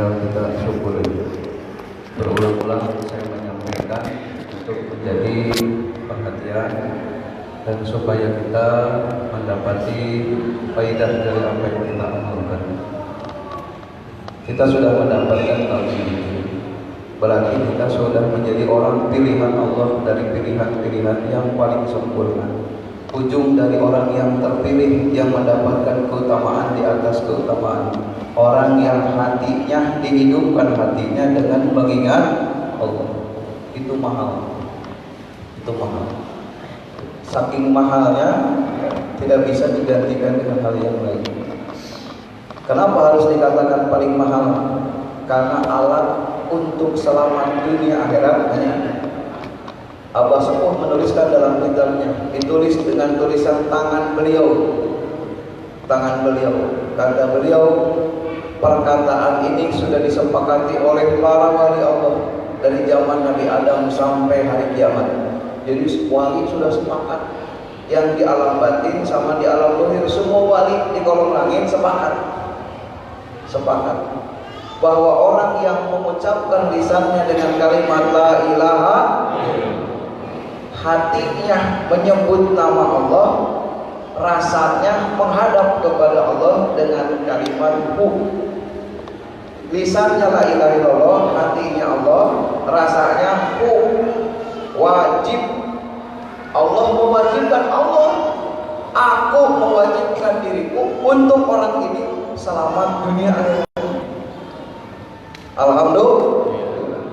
tinggal kita syukuri. Berulang-ulang saya menyampaikan untuk menjadi perhatian dan supaya kita mendapati faidah dari apa yang kita amalkan. Kita sudah mendapatkan tauhid, berarti kita sudah menjadi orang pilihan Allah dari pilihan-pilihan yang paling sempurna. Ujung dari orang yang terpilih yang mendapatkan keutamaan di atas keutamaan. Orang yang hatinya dihidupkan hatinya dengan mengingat Allah. Itu mahal. Itu mahal. Saking mahalnya tidak bisa digantikan dengan hal yang lain. Kenapa harus dikatakan paling mahal? Karena alat untuk selamat dunia akhirat hanya Abah Sepuh menuliskan dalam kitabnya, ditulis dengan tulisan tangan beliau. Tangan beliau. Kata beliau, perkataan ini sudah disepakati oleh para wali Allah dari zaman Nabi Adam sampai hari kiamat. Jadi wali sudah sepakat. Yang di alam batin sama di alam zahir, semua wali di kolong langit sepakat. Sepakat bahwa orang yang mengucapkan lisannya dengan kalimat la ilaha, hatinya menyebut nama Allah, rasanya menghadap kepada Allah dengan kalimat hu. Lisannya la ilaha illallah, hatinya Allah, rasanya hu. Wajib. Allah mewajibkan Allah. Aku mewajibkan diriku untuk orang ini selamat dunia akhirat. Alhamdulillah.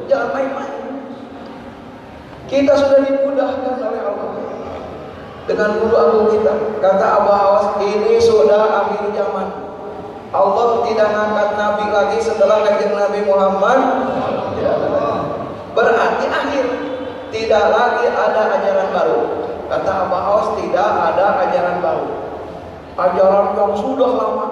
Jangan main-main. Kita sudah dimudahkan oleh Allah dengan guru agung kita. Kata Abah Awas, ini sudah akhir zaman. Allah tidak ngangkat Nabi lagi setelah kanjeng Nabi Muhammad. Berarti akhir. Tidak lagi ada ajaran baru. Kata Abah Awas, tidak ada ajaran baru. Ajaran yang sudah lama,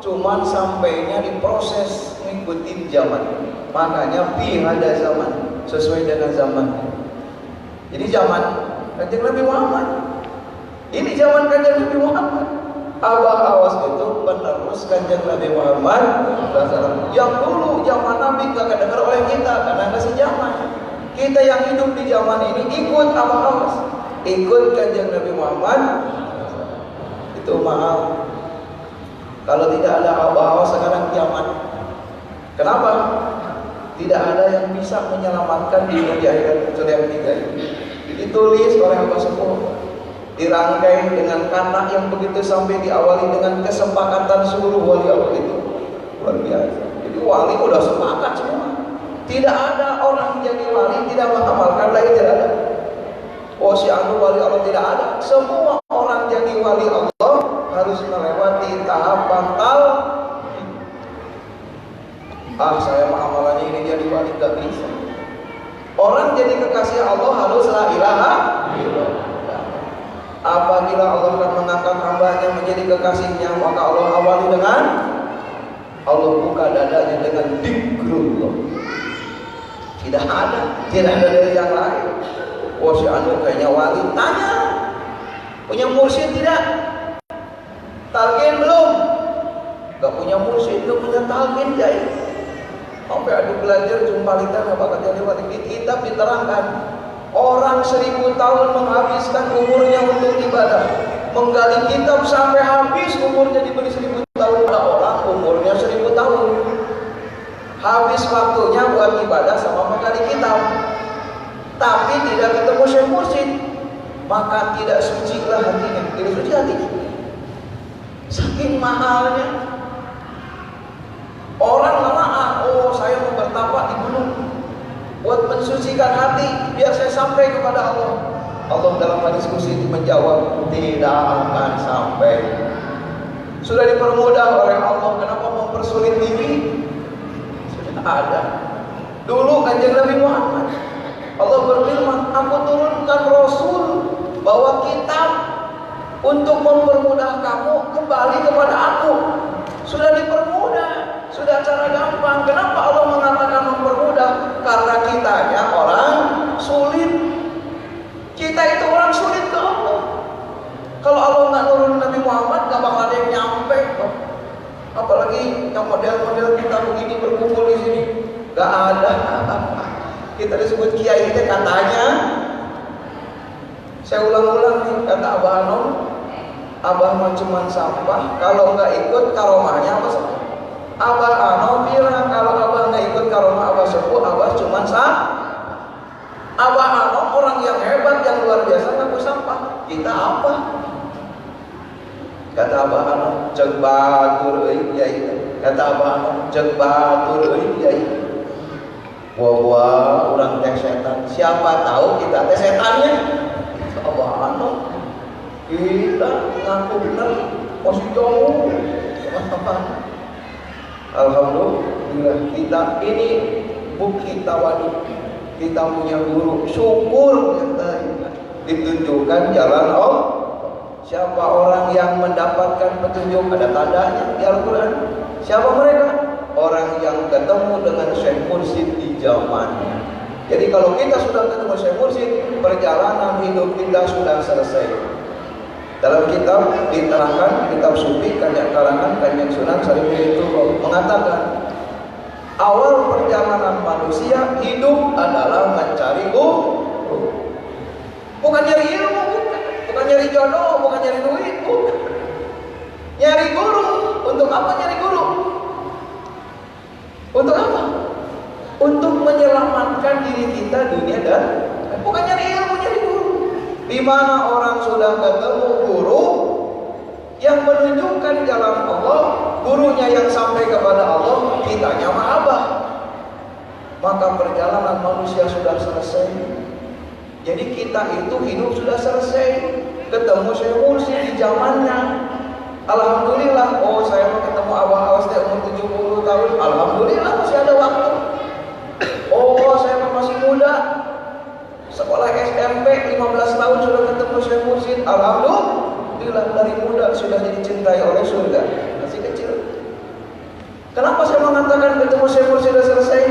cuman sampainya diproses ngikutin zaman. Makanya ada zaman sesuai dengan zaman. Jadi zaman kanjeng Nabi Muhammad. Ini zaman kanjeng Nabi Muhammad. Abah Awas itu penerus kanjeng Nabi Muhammad. Yang dulu zaman Nabi gak kedengar oleh kita karena nggak sejaman. Kita yang hidup di zaman ini ikut Abah Awas, ikut kanjeng Nabi Muhammad. Itu mahal. Kalau tidak ada Abah Awas sekarang kiamat. Kenapa? Tidak ada yang bisa menyelamatkan di dunia akhirat kecuali yang tiga ini. Ditulis oleh Abah Sepuh, dirangkai dengan kata yang begitu sampai diawali dengan kesepakatan seluruh wali Allah itu. Luar biasa. Jadi wali udah sepakat semua. Tidak ada orang jadi wali tidak mengamalkan lagi, tidak ada. Oh si anu wali Allah, tidak ada. Semua orang jadi wali Allah harus melewati tahapan saya amalannya ini jadi wali, gak bisa. Orang jadi kekasih Allah harus la ilaha illallah. Apabila Allah akan mengangkat hambanya menjadi kekasihnya, maka Allah awali dengan Allah buka dadanya dengan dzikrullah. Tidak ada dari yang lain. Oh si anu kayaknya wali, tanya punya mursyid tidak? Talqin belum? Gak punya mursyid, gak punya talqin jahit. Sampai ada belajar jumpa lidah bakal jadi wali. Di kitab diterangkan orang 1000 tahun menghabiskan umurnya untuk ibadah, menggali kitab sampai habis umurnya diberi 1000 tahun. Ada orang umurnya 1000 tahun, habis waktunya buat ibadah sama menggali kitab, tapi tidak ketemu syekh mursyid, maka tidak suci lah hatinya, tidak suci hatinya. Saking mahalnya. Orang nelaah, oh saya mau bertapa di gunung buat mensucikan hati biar saya sampai kepada Allah. Allah dalam hadis kursi menjawab, tidak akan sampai. Sudah dipermudah oleh Allah, kenapa mempersulit diri? Sudah ada. Dulu kanjeng Nabi Muhammad, Allah berfirman, aku turunkan Rasul bawa kitab untuk mempermudah kamu kembali kepada aku. Sudah dipermudah, sudah cara gampang. Kenapa Allah mengatakan mempermudah? Karena kitanya orang sulit. Kita itu orang sulit ke Allah. Kalau Allah nggak nurun Nabi Muhammad, nggak bakal ada yang nyampe. Apalagi yang model-model kita begini berkumpul di Gak ada. Kita disebut kiai itu katanya. Saya ulang-ulang nih, kata Abah Anom, Abah mah cuma sampah, kalau nggak ikut karomahnya apa sepuh? Abah Anom bilang kalau Abah nggak ikut karomah Abah sepuh, Abah cuma sampah. Abah Anom orang yang hebat, yang luar biasa, ngaku sampah. Kita apa? Kata Abah Anom, cek batur yai. Kata Abah Anom, cek batur yai. Wah, orang teh setan. Siapa tahu kita teh setannya? Abah Anom, kita ngaku benar, masih jauh. Alhamdulillah kita ini bukti tawadu. Kita punya guru, syukur kita ditunjukkan jalan Allah. Siapa orang yang mendapatkan petunjuk, ada tandanya di Al-Quran. Siapa mereka? Orang yang ketemu dengan Syekh Mursyid di zamannya. Jadi kalau kita sudah ketemu Syekh Mursyid, perjalanan hidup kita sudah selesai. Dalam kitab diterangkan, kitab sufi karangan Kanjeng Sunan Kalijaga mengatakan, awal perjalanan manusia hidup adalah mencari guru. Bukan nyari ilmu, bukan nyari jodoh, bukan nyari duit, bukan. Nyari guru. Untuk apa nyari guru? Untuk apa? Untuk menyelamatkan diri kita dunia dan bukan nyari ilmu, nyari guru. Di mana orang sudah ketemu guru yang menunjukkan jalan Allah, gurunya yang sampai kepada Allah, kitanya Abah. Maka perjalanan manusia sudah selesai. Jadi kita itu hidup sudah selesai. Ketemu Syekh Mursyid di zamannya. Alhamdulillah, oh saya mau ketemu Abah Awas umur 70 tahun. Alhamdulillah masih ada waktu. Oh saya masih muda. Sekolah SMP 15 tahun sudah ketemu Syekh Mursyid. Alhamdulillah dari muda sudah dicintai oleh surga. Masih kecil. Kenapa saya mengatakan ketemu Syekh Mursyid sudah selesai?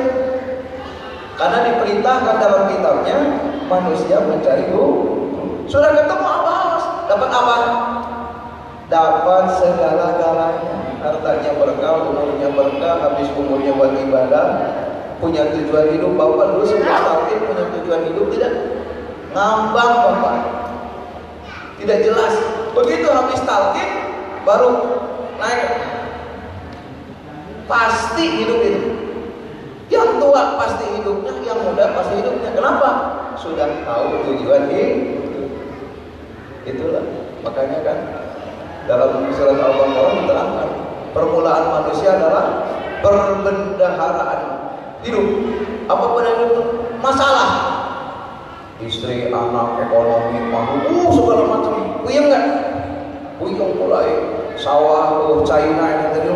Karena diperintahkan dalam kitabnya manusia mencari guru. Sudah ketemu Abah Awas, dapat apa? Dapat segala-galanya. Hartanya berkah, umurnya berkah, habis umurnya buat ibadah. Punya tujuan hidup. Bapak dulu sebelum tauhid punya tujuan hidup tidak? Ngambang Bapak. Tidak jelas. Begitu habis tauhid baru naik. Pasti hidup itu. Yang tua pasti hidupnya, yang muda pasti hidupnya. Kenapa? Sudah tahu tujuan hidup. Itulah. Makanya kan dalam surat Al-Baqarah diterangkan permulaan manusia adalah perbendaharaan hidup. Apa pada hidup? Masalah istri, anak, ekonomi, makhluk, segala macam. Puyeng nggak? Puyeng mulai sawah, China yang tadi,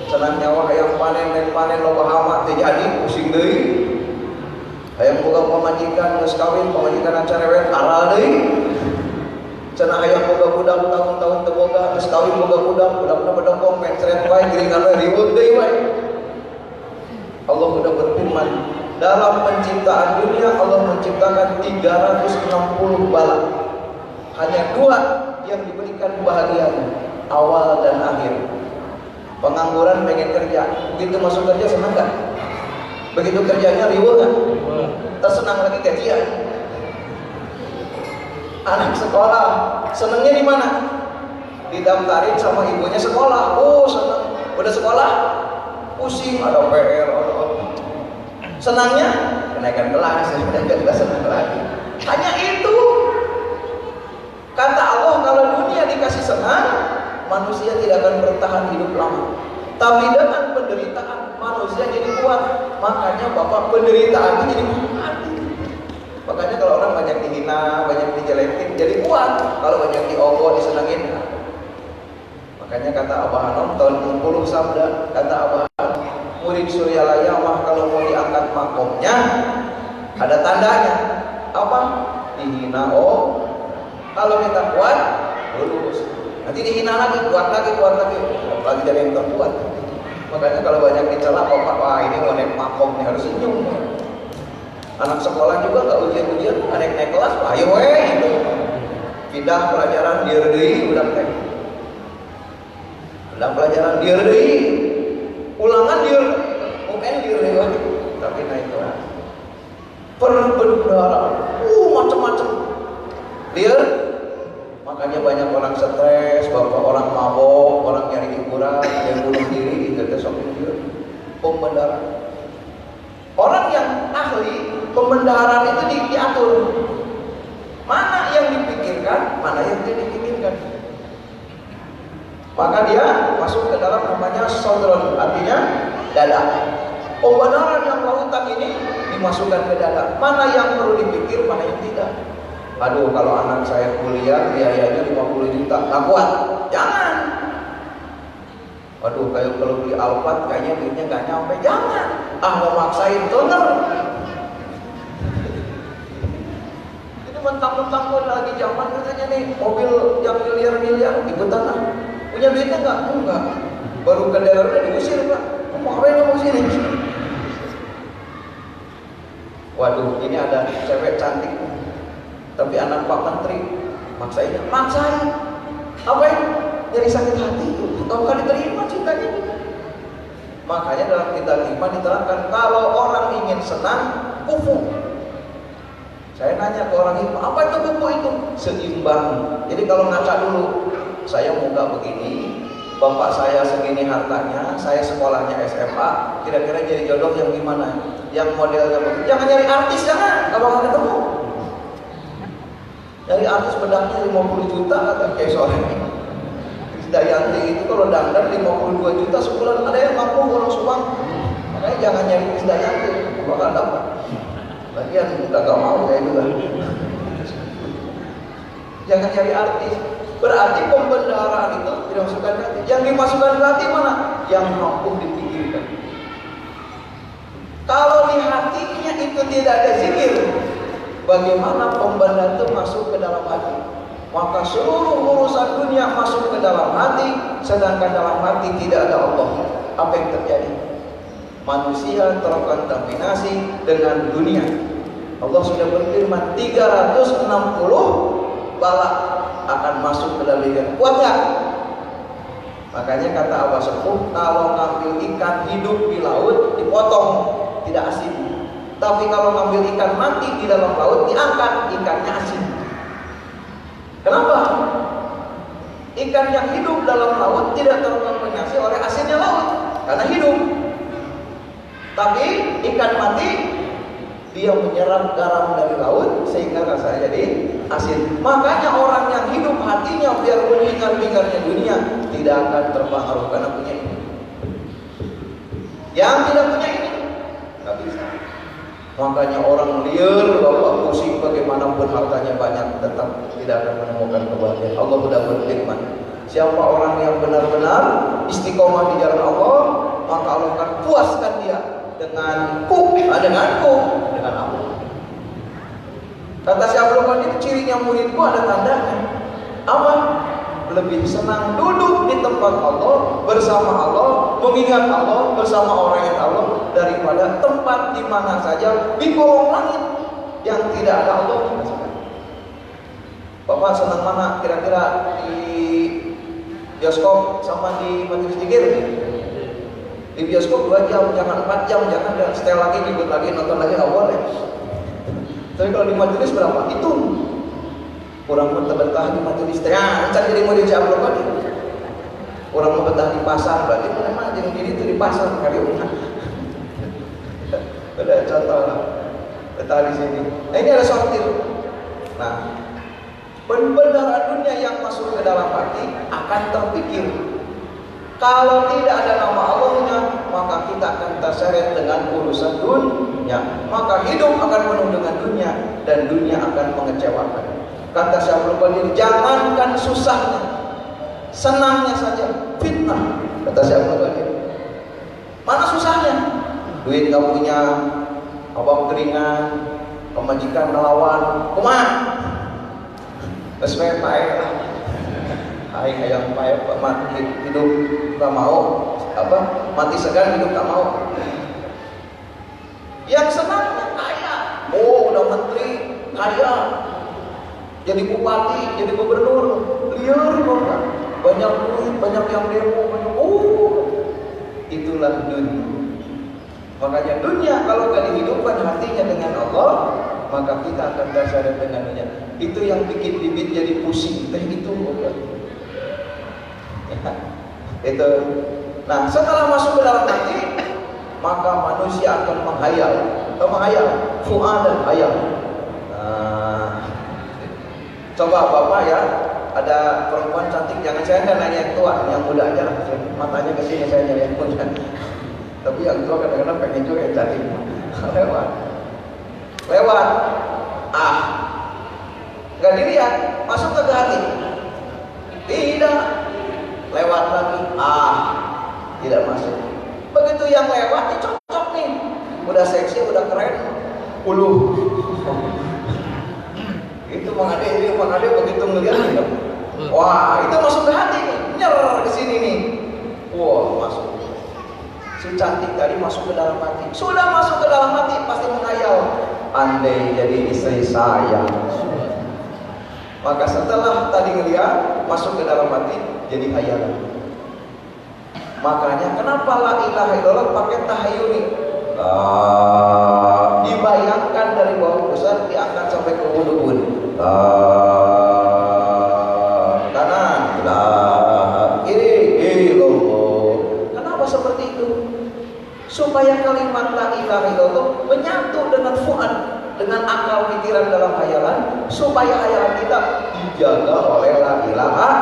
senang nyawa hayang panen loba hama terjadi pusing deui. Hayang boga pamajikan geus kawin, pamajikan carewet tara deui. Cenah hayang boga budak tahun-tahun teu boga geus kawin boga budakna bedongkong mencret wae geringan wae ribut deui wae. Allah sudah berfirman, dalam penciptaan dunia Allah menciptakan 360 bala. Hanya 2 yang diberikan kebahagiaan, awal dan akhir. Pengangguran pengen kerja, begitu masuk kerja senang gak? Begitu kerjanya riweuh gak? Tersenang lagi gajian. Anak sekolah, senangnya di mana? Didaftarin sama ibunya sekolah. Oh senang, udah sekolah pusing, ada PR, ada apa. Senangnya kenaikan kelas, udah gak senang lagi. Hanya itu. Kata Allah, kalau dunia dikasih senang, manusia tidak akan bertahan hidup lama. Tapi dengan penderitaan manusia jadi kuat. Makanya Bapak penderitaan jadi kuat. Makanya kalau orang banyak dihina, banyak dijelekin, jadi kuat. Kalau banyak diogok, disenangin. Makanya kata Abah Anom tahun 60 sabda, kata Abah Anom, murid Suryalaya mah kalau mau diangkat makomnya ada tandanya. Apa? Dihina. Oh, kalau kita kuat, lulus. Nanti dihina lagi, kuat lagi, lagi jadi yang terkuat. Makanya kalau banyak dicela, Bapak, wah ini mau naik makom nih, harus senyum. Anak sekolah juga nggak ujian-ujian, naik kelas, ayo gitu. Pindah pelajaran dia deui, udah teh. Pindah pelajaran dia deui, ulangan dia tapi naik kelas. Perbendaharaan, macam-macam. Lihat, makanya banyak orang stres, bapak orang mabok, orang nyari hiburan, yang bunuh diri, itu dia. Pembendaharaan. Orang yang ahli pembendaharaan itu diatur. Mana yang dipikirkan, mana yang tidak dipikirkan. Maka dia masuk ke dalam namanya sodron, artinya dada. Pembenaran yang lautan ini dimasukkan ke dada. Mana yang perlu dipikir, mana yang tidak. Aduh, kalau anak saya kuliah biayanya 50 juta, nggak kuat. Jangan. Waduh, kayak kalau beli Alphard kayaknya duitnya nggak nyampe. Jangan. Mau maksain toner. Itu mentang-mentang lagi zaman katanya nih mobil yang miliar-miliar ikutan lah. Punya duitnya nggak? Enggak. Baru ke daerah udah diusir Pak. Mau ngapain kamu sini? Waduh, ini ada cewek cantik, tapi anak Pak Menteri, maksain. Apa ya? Jadi sakit hati, nggak bakal diterima cintanya. Makanya dalam kitab 5 diterangkan kalau orang ingin senang, kufu. Saya nanya ke orang hikmah, apa itu kufu itu? Seimbang. Jadi kalau ngaca dulu, saya muka begini, bapak saya segini hartanya, saya sekolahnya SMA, kira-kira jadi jodoh yang gimana? Yang modelnya begini. Jangan nyari artis, jangan, nggak bakal ketemu. Nyari artis bedaknya 50 juta kata kayak sore ini. Dayanti itu kalau dandan 52 juta sebulan, ada yang mampu orang Subang. Makanya jangan nyari Dayanti, bakal dapat. Lagian gak mau kayak juga. Jangan cari artis. Berarti pembendaharaan itu dimasukkan ke hati. Yang dimasukkan ke hati mana? Yang mampu dipikirkan. Kalau di hatinya itu tidak ada zikir, bagaimana pembendaharaan itu masuk ke dalam hati? Maka seluruh urusan dunia masuk ke dalam hati, sedangkan dalam hati tidak ada Allah. Apa yang terjadi? Manusia terkontaminasi dengan dunia. Allah sudah berfirman 360 bala akan masuk ke dalam diri. Kuat nggak? Makanya kata Abah Sepuh, kalau ngambil ikan hidup di laut dipotong, tidak asin. Tapi kalau ngambil ikan mati di dalam laut diangkat, ikannya asin. Kenapa? Ikan yang hidup dalam laut tidak terkontaminasi oleh asinnya laut karena hidup. Tapi ikan mati dia menyerap garam dari laut sehingga rasanya jadi asin. Makanya orang yang hidup hatinya biarpun hingar-bingarnya dunia tidak akan terpengaruh karena punya ini. Yang tidak punya ini nggak bisa. Makanya orang liar, bapak pusing bagaimanapun hartanya banyak, tetap tidak akan menemukan kebahagiaan. Allah sudah berfirman, siapa orang yang benar-benar istiqomah di jalan Allah, maka Allah akan puaskan dia dengan Allah. Kata Syaikhul Qadir, cirinya muridku ada tandanya. Apa? Lebih senang duduk di tempat Allah, bersama Allah, mengingat Allah, bersama orang yang Allah, daripada tempat di mana saja di kolong langit yang tidak ada Allah. Bapak senang mana kira-kira, di bioskop sama di majelis zikir? Di bioskop 2 jam, jangan 4 jam, jangan setel lagi, ikut lagi, nonton lagi, nggak boleh. Tapi kalau di majelis berapa? Itu kurang betah di majelis teh, cari jadi murid Syaikhul Qadir. Kurang betah di pasar, berarti memang jadi diri itu di pasar kali umat. Ada contoh lah, betah di sini. Nah, ini ada sortir. Nah, pembenaran dunia yang masuk ke dalam hati akan terpikir. Kalau tidak ada nama Allahnya, maka kita akan terseret dengan urusan dunia. Maka hidup akan penuh dengan dunia dan dunia akan mengecewakan. Kata Syaikhul Qadir, jangankan susahnya, senangnya saja fitnah. Kata Syaikhul Qadir, mana susahnya? Duit gak punya, abang keringan, pemajikan melawan, kumaha? Sesuai paek lah. Aing ayam paek mati hidup gak mau, mati segan hidup gak mau. Yang senangnya kaya, udah menteri kaya, jadi bupati, jadi gubernur, liar kok, banyak duit, banyak yang demo, banyak, itulah dunia. Makanya dunia kalau gak dihidupkan hatinya dengan Allah, maka kita akan tersadar dengan dunia. Itu yang bikin bibit jadi pusing. Itu bukan. Ya, itu. Nah, setelah masuk ke dalam hati, maka manusia akan menghayal. Fu'ad dan hayal. Nah, coba Bapak ya, ada perempuan cantik, jangan saya nggak nanya yang tua, yang muda aja. Matanya ke sini saya nyari yang muda. Tapi yang tua kadang-kadang pengen juga yang cantik. Lewat. Nggak dilihat, masuk ke hati. Tidak. Lewat lagi. Tidak masuk. Begitu yang lewat, ini cocok nih. Udah seksi, udah keren. Itu Mang Ade begitu melihat, wah itu masuk ke hati nih, nyer ke sini nih. Wah masuk. Si cantik tadi masuk ke dalam hati. Sudah masuk ke dalam hati pasti menghayal, andai jadi istri saya. Maka setelah tadi ngeliat masuk ke dalam hati jadi hayalan. Makanya kenapa la ilaha illallah pakai tahayuni? Dibayangkan dari bawah besar diangkat sampai ke ujung. Kanan, kiri, illallah. Kenapa seperti itu? Supaya kalimat la ilaha illallah menyatu dengan fuad, dengan akal pikiran dalam hayalan, supaya hayalan kita dijaga oleh la ilaha illallah.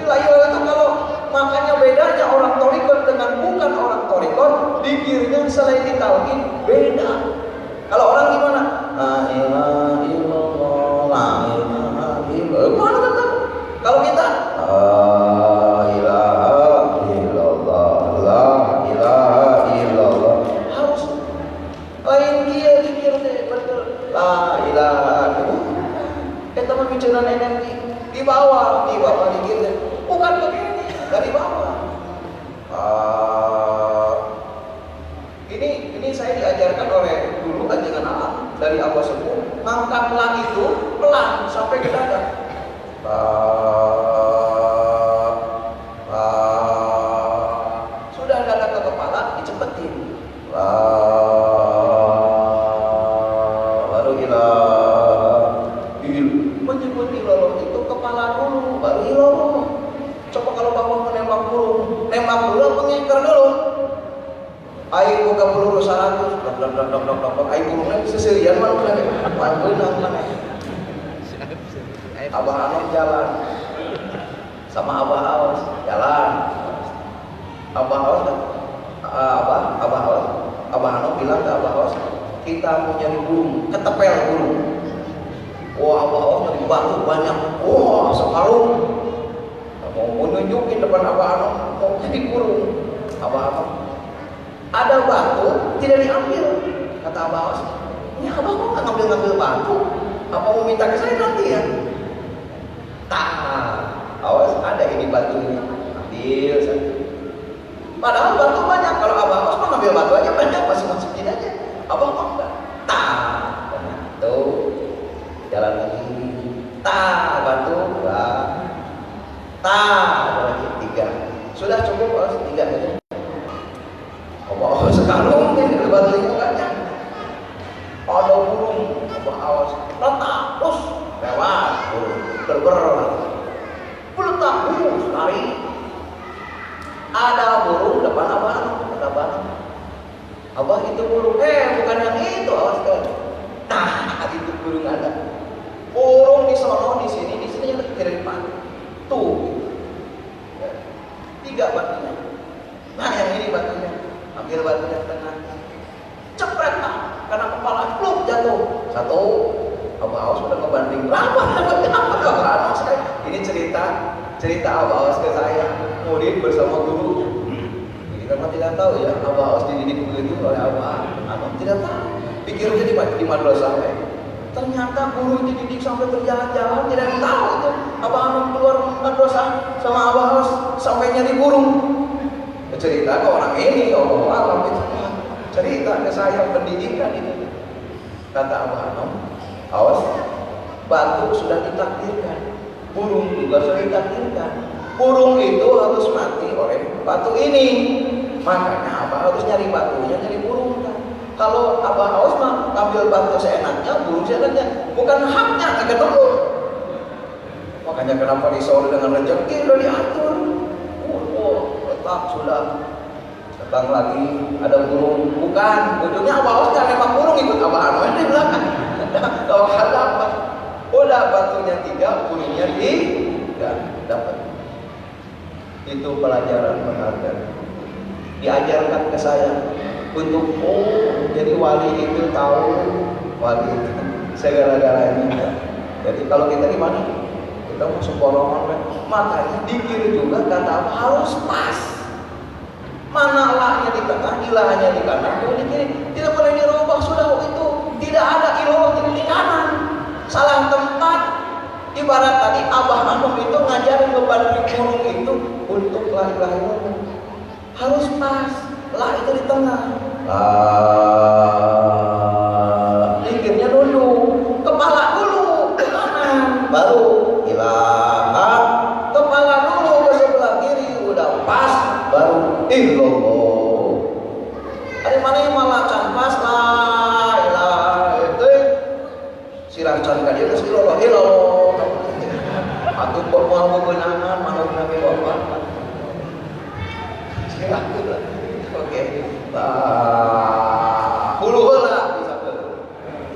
La ilaha itu kalau makanya bedanya orang thariqat dengan bukan orang thariqat, dikirnya selain ditalqin beda. Kalau orang gimana? La ilaha illallah, la ilaha illallah. Mana tetap? Kalau kita la ilaha illallah, la ilaha illallah. Harus lain dia dikir teh betul. La ilaha illallah. Kita membicara energi di bawah dikir teh. Bukan begini. Dari bawah. Ini saya diajarkan oleh dulu ajaran alam dari Abah Sepuh. Ngangkatlah itu pelan sampai ke dada. Sudah dada ke kepala dicepetin. Baru menyebut ilallah itu kepala dulu, baru ilallah. Coba kalau Bapak menembak burung, nembak dulu apa ngeker dulu? Air buka peluru 100, dok. Air burungnya seserian mana kan? Mantul mana? Abah Anom jalan, sama Abah Aos jalan. Abah Anom bilang ke Abah Aos, kita mau nyari burung, ketepel burung. Wah, Abah Aos nyari batu banyak, wah sekarung. Mau nunjukin depan Abah Anom mau jadi burung. Abah Anom ada batu tidak diambil, kata Abah Aos. Ini Abah kok nggak ngambil batu? Apa mau minta ke saya nanti ya? Awas ada ini batunya, ambil satu. Padahal batu banyak. Kalau Abah Aos mau ngambil batu aja banyak, masukin aja. Abah kok enggak? Tuh jalan lagi. Batu lagi 3. Sudah cukup harus 3 aja. Sekarang ini batunya banyak. Ada burung, Abah Aos letak, terus lewat burung, berber, letak burung lari. Ada burung depan Abah Anom, kata Abah Anom. Abah itu burung, bukan yang itu, awas kan. Itu burung ada. Burung di sono, di sini yang tidak dipakai. Tuh, 3 batunya. Nah yang ini batunya, ambil batunya tengah, cepret karena kepala pluk jatuh. 1, Abah Aos udah ngebanding berapa Abah Aos. Ini cerita Abah Aos ke saya, murid bersama gurunya. Kita mah tidak tahu ya, Abah Aos dididik begitu oleh Abah Anom, tidak tahu. Pikirnya di madrasah. Ternyata guru dididik sampai berjalan-jalan tidak tahu itu. Abah Anom keluar madrasah sama Abah Aos sampai nyari burung. Cerita ke orang ini, Allah alam itu. Cerita ke saya pendidikan ini. Kata Abah Anom, Aos, batu sudah ditakdirkan, burung juga sudah ditakdirkan. Burung itu harus mati oleh batu ini. Makanya Abah Kenapa harus nyari batunya, nyari burung kan? Kalau Abah Aos mah ambil batu seenaknya, burung seenaknya, bukan haknya, agak ketemu. Makanya kenapa di Solo dengan rezeki udah diatur. Letak sudah datang lagi ada burung, bukan ujungnya Abah Aos kan nembak burung ikut Abah Anos di belakang. Kalau ada apa? Udah batunya 3, burungnya dapat. Itu pelajaran berharga. Diajarkan ke saya untuk jadi wali itu tahu wali itu segala-galanya. Jadi kalau kita gimana? Kita masuk borongan kan? Makanya dikir juga kata harus pas. Mana lahnya di tengah, ilahnya di kanan, itu di kiri. Tidak boleh dirubah sudah itu. Tidak ada ilah di kanan. Salah tempat. Ibarat tadi Abah Anom itu ngajarin beban gunung itu untuk la ilaha illallah. Harus pas. Lah itu di tengah. Dikirnya dulu, kepala dulu ke kanan, baru ilaha. Kepala dulu ke sebelah kiri, udah pas, baru illallah. Ada mana yang malah can pas lah ilaha itu sirah can ka dieu geus illallah. Atuh kok mau beunangan manuk nabi bapak. Sirah lah. Oke. Hulu heula bisa ke.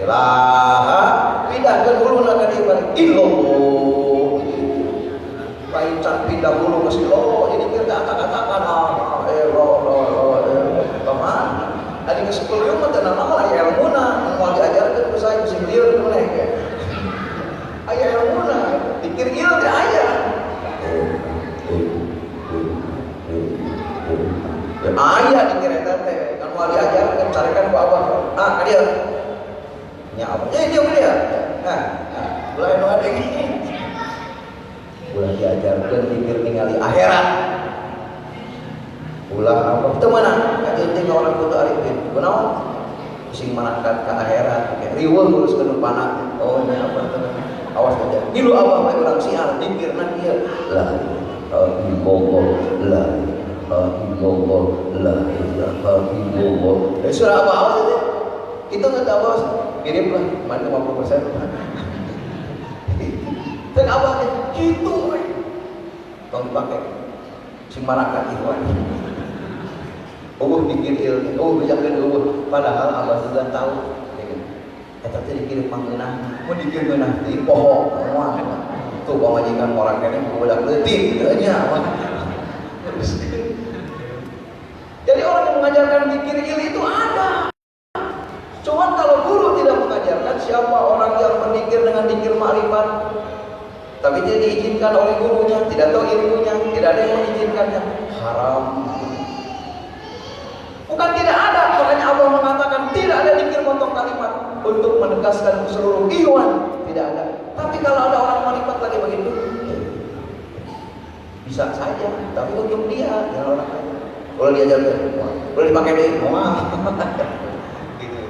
Ilaha pindahkeun huluna ka dieu balik illallah. Lain can pindah hulu geus illallah ini kita kata-katakan kemana? Adi geus 10 ribu mah teu nama aya ilmuna, moal diajarkeun ku saya bisi belieur teh meneh ge. Aya ilmuna, dikir ieu teh aya. Ayah dikira teh kan mau diajarkan carikan ku Abah. Ka dieu. Nya apa? Dia dia. Nah, mulai nu ada gini. Ulah diajarkan dikir ningali akhirat. Ulah apa? Teu meunang. Kajenting orang kudu arifin. Kunaon? Sing manahkan ka akhirat. Riweuh nguruskeun upana. Oh, nya apa teh? Awas aja. Ngilu Abah mah urang sial dikirna kieu. La ilaha illallah. La illallah, la ilaha illallah. Surah Abah Aos itu. Itu enggak tahu Aos. Mirip lah, mana 50%. Dan Abah gitu we. Tong dipakai. Sing marakat ikhwan. Dikir ilmu, bejakeun padahal Abah sudah tahu. Eta teh dikir pangeunah, mun dikir geunah di poho moal. Tuh pamajikan orang kene budak leutik teu nya. Jadi orang yang mengajarkan zikir itu ada. Cuman kalau guru tidak mengajarkan, siapa orang yang berzikir dengan zikir ma'rifat tapi tidak diizinkan oleh gurunya, tidak tahu ilmunya, tidak ada yang mengizinkannya, haram. Bukan tidak ada, makanya Allah mengatakan tidak ada zikir potong kalimat untuk menegaskan seluruh ikhwan, tidak ada. Tapi kalau ada orang ma'rifat lagi begitu, bisa saja, tapi untuk dia, jangan orang lain. Boleh diajarkan, boleh dipakai deh, wah. Gitu.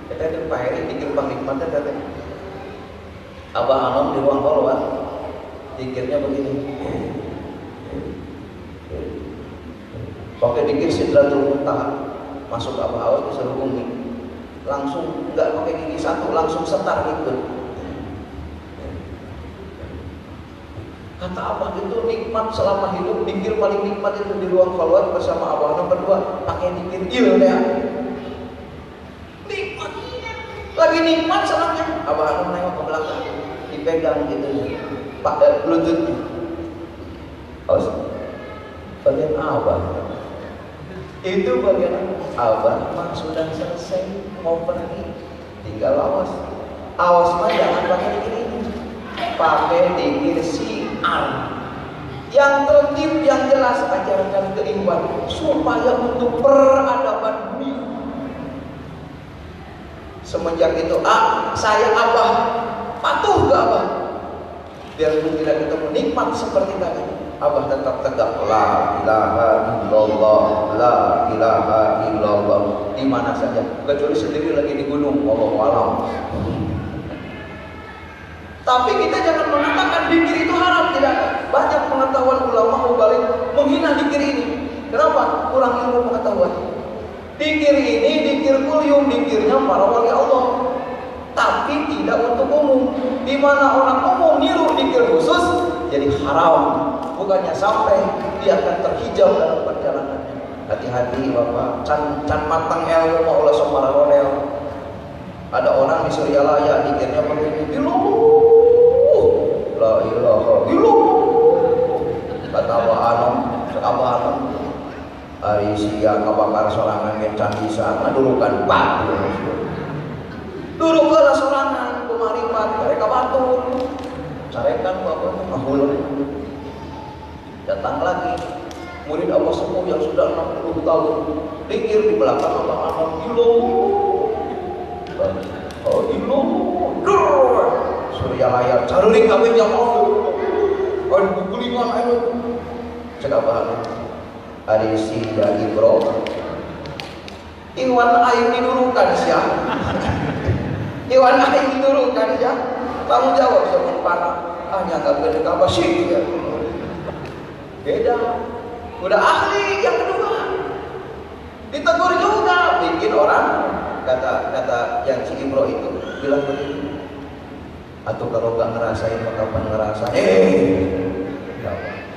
Kita itu Pak Heri dikir pangikmatnya kata. Abah Anom di ruang kolwat, dikirnya begini. Pakai dikir Sidratul Muntaha, masuk Abah Aos disuruh umi, langsung nggak pakai gigi satu, langsung setar ikut. Kata Abah itu nikmat selama hidup, dikir paling nikmat itu di ruang khalwat bersama Abah Anom berdua pakai dikir il ya. Nikmat. Lagi nikmat senangnya. Abah Anom nengok ke belakang, dipegang gitu. Pakai bluetooth. Awas. Bagian Abah. Itu bagian Abah mah sudah selesai mau pergi. Tinggal awas. Awas mah jangan pakai dikir ini. Pakai dikir yang tertib, yang jelas, ajarkan keikhwan supaya untuk peradaban dunia. Semenjak itu saya Abah patuh ke Abah, biarpun tidak ketemu nikmat seperti tadi, Abah tetap tegak la ilaha illallah, la ilaha illallah di mana saja, kecuali sendiri lagi di gunung, wallahu alam. Tapi kita jangan mengatakan zikir itu haram, tidak ada. Banyak pengetahuan ulama mubalik menghina zikir ini. Kenapa? Kurang ilmu pengetahuan. ikhwan. Dikir ini dikir kulium, dikirnya para wali Allah. Tapi tidak untuk umum. Di mana orang umum niru dikir khusus jadi haram. Bukannya sampai dia akan terhijab dalam perjalanannya. Hati-hati Bapak, can matang ilmu mau Allah somara rodel. Ada orang di Suryalaya dikirnya begini, iluh, la ilaha illallah. Kata Abah hari siang kabakar sorangan yang canggih sana durukan batu. Durukan sorangan kemarin mereka batu. Carekan Bapak mahul. Datang lagi murid Abah Sepuh yang sudah 60 tahun pikir di belakang Abah Anom Suryalaya caruring kami yang mau gulingan ayo cek Abah hari si dari bro Iwan air didurukan sia Iwan air didurukan sia tanggung jawab sama panah hanya gak gede apa sih ya beda udah ahli yang kedua ditegur juga bikin orang kata yang si Ibro itu bilang begini atau kalau gak ngerasain maka kapan ngerasain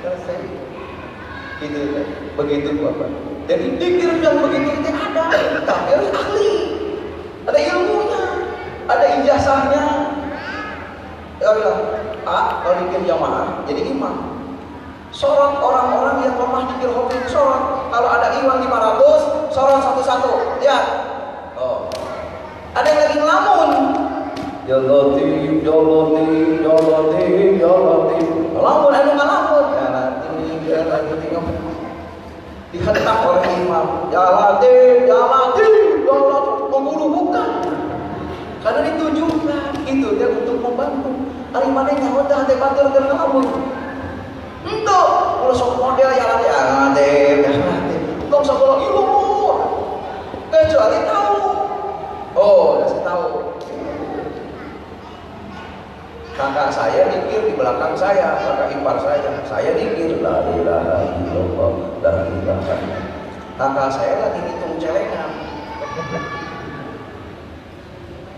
selesai gitu kan begitu Bapak. Jadi dikir yang begitu itu ada tapi harus ahli, ada ilmunya, ada ijazahnya. Ya bilang kalau dikir jamaah jadi imam. Sorot orang-orang yang lemah dikir hobi sorot. Kalau ada iwan 500, sorot satu-satu. Lihat. Oh. Ada yang lagi ngelamun. Joloti. Ngelamun, anu ngelamun. Jalati. Dihentak oleh imam. Jalati. Mengguru bukan. Karena ditujukan. Itu dia untuk membantu. Ari mana nyawa dah debater dan ngelamun. Untuk kalau sok model ya latih. Kau sekolah ilmu kecuali tahu. Oh, kasih tahu. Kakak saya dikir di belakang saya, kakak ipar saya dikir la ilaha illallah, la ilaha. Kakak saya lagi hitung celengan.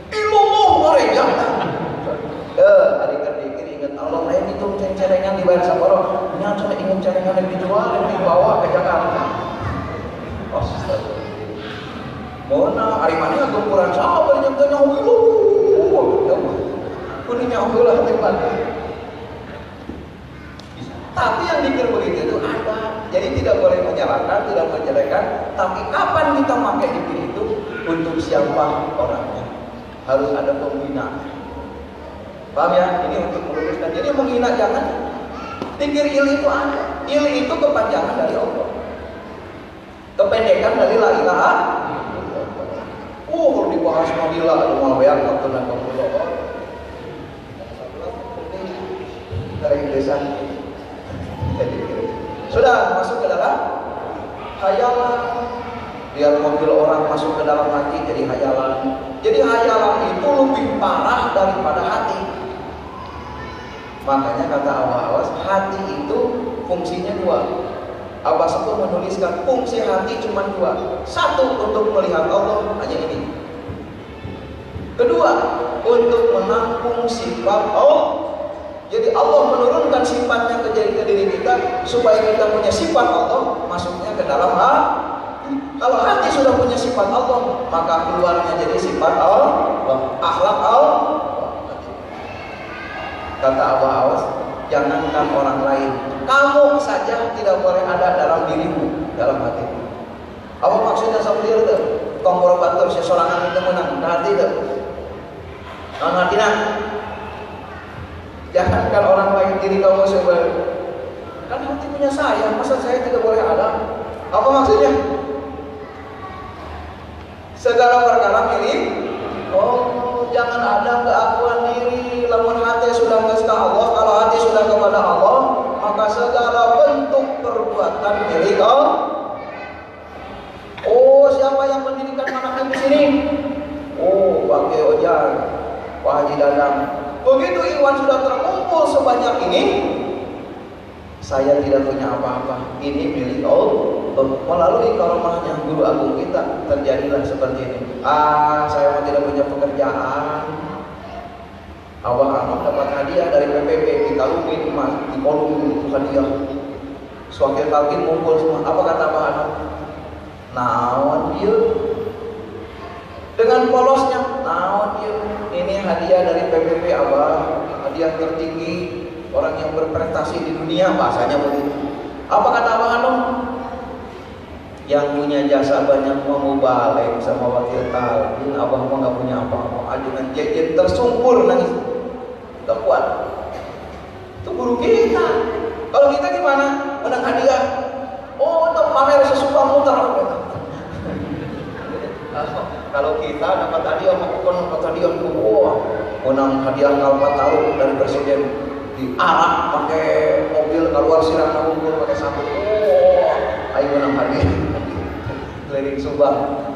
Ilmu mereka. Adik-adik ingat Allah lain hitung celengan di bayar saporo. Nya cuma ingin celengan yang dijual yang dibawa ke Jakarta. Astagfirullah. Mana hari mana ukuran sama banyak tanya kuningnya Allah tempat. Tapi yang dikir begitu itu ada. Jadi tidak boleh menyalahkan, tidak menjelekkan. Tapi kapan kita pakai dikir itu untuk siapa orangnya? Harus ada pembina. Paham ya? Ini untuk meluruskan. Jadi menghina jangan. Dikir il itu ada. Il itu kepanjangan dari Allah. Kependekan dari la ilaha. Dibahas Madila rumah bayar waktu nak pulau dari desa. Sudah masuk ke dalam hayalan. Lihat mobil orang masuk ke dalam hati jadi hayalan. Jadi hayalan itu lebih parah daripada hati. Makanya kata awas hati itu fungsinya dua. Abah Sepuh menuliskan fungsi hati cuma dua. Satu untuk melihat Allah hanya ini. Kedua untuk menampung sifat Allah. Jadi Allah menurunkan sifatnya ke diri kita supaya kita punya sifat Allah masuknya ke dalam hati. Kalau hati sudah punya sifat Allah maka keluarnya jadi sifat Allah, akhlak Allah. Kata Abah Awas, jangankan orang lain, kamu saja tidak boleh ada dalam dirimu, dalam hatimu. Apa maksudnya seperti itu? Kompor batur sesorangan itu menang, hati itu. Ngerti nak? Jangankan orang lain diri kamu sebagai, kan hati punya saya, masa saya tidak boleh ada? Apa maksudnya? Segala perkara milik. Oh, jangan ada keakuan diri. Lamun hati sudah ke Allah, kalau hati sudah kepada Allah, maka segala bentuk perbuatan milik Allah. Oh, siapa yang mendirikan manakib di sini? Oh, Pak Ojan, Pak Haji Dadang. Begitu Iwan sudah terkumpul sebanyak ini, saya tidak punya apa-apa. Ini milik Allah. melalui karomahnya guru agung kita terjadilah seperti ini. Saya mau tidak punya pekerjaan. Abah Anom dapat hadiah dari PPP, dikalungin emas, dikolong hadiah. Sewakil kalkin kumpul semua. Apa kata Abah Anom? Naon ieu? Dengan polosnya, naon ieu? Ini hadiah dari PPP Abah, hadiah tertinggi orang yang berprestasi di dunia, bahasanya begitu. Apa kata Abah Anom? Yang punya jasa banyak mau balik sama wakil talkin, abah mah nggak punya apa-apa. Ajunan jajan tersungkur nangis, nggak kuat. Itu guru kita. Kalau kita gimana? Menang hadiah. Oh, untuk pamer sesuka muter. Kalau kita dapat hadiah, melakukan dapat hadiah, wah, menang hadiah kalpat taruh dari presiden diarak pakai mobil keluar siram ngumpul pakai sabun. Oh, ayo menang hadiah. Keliling Subang.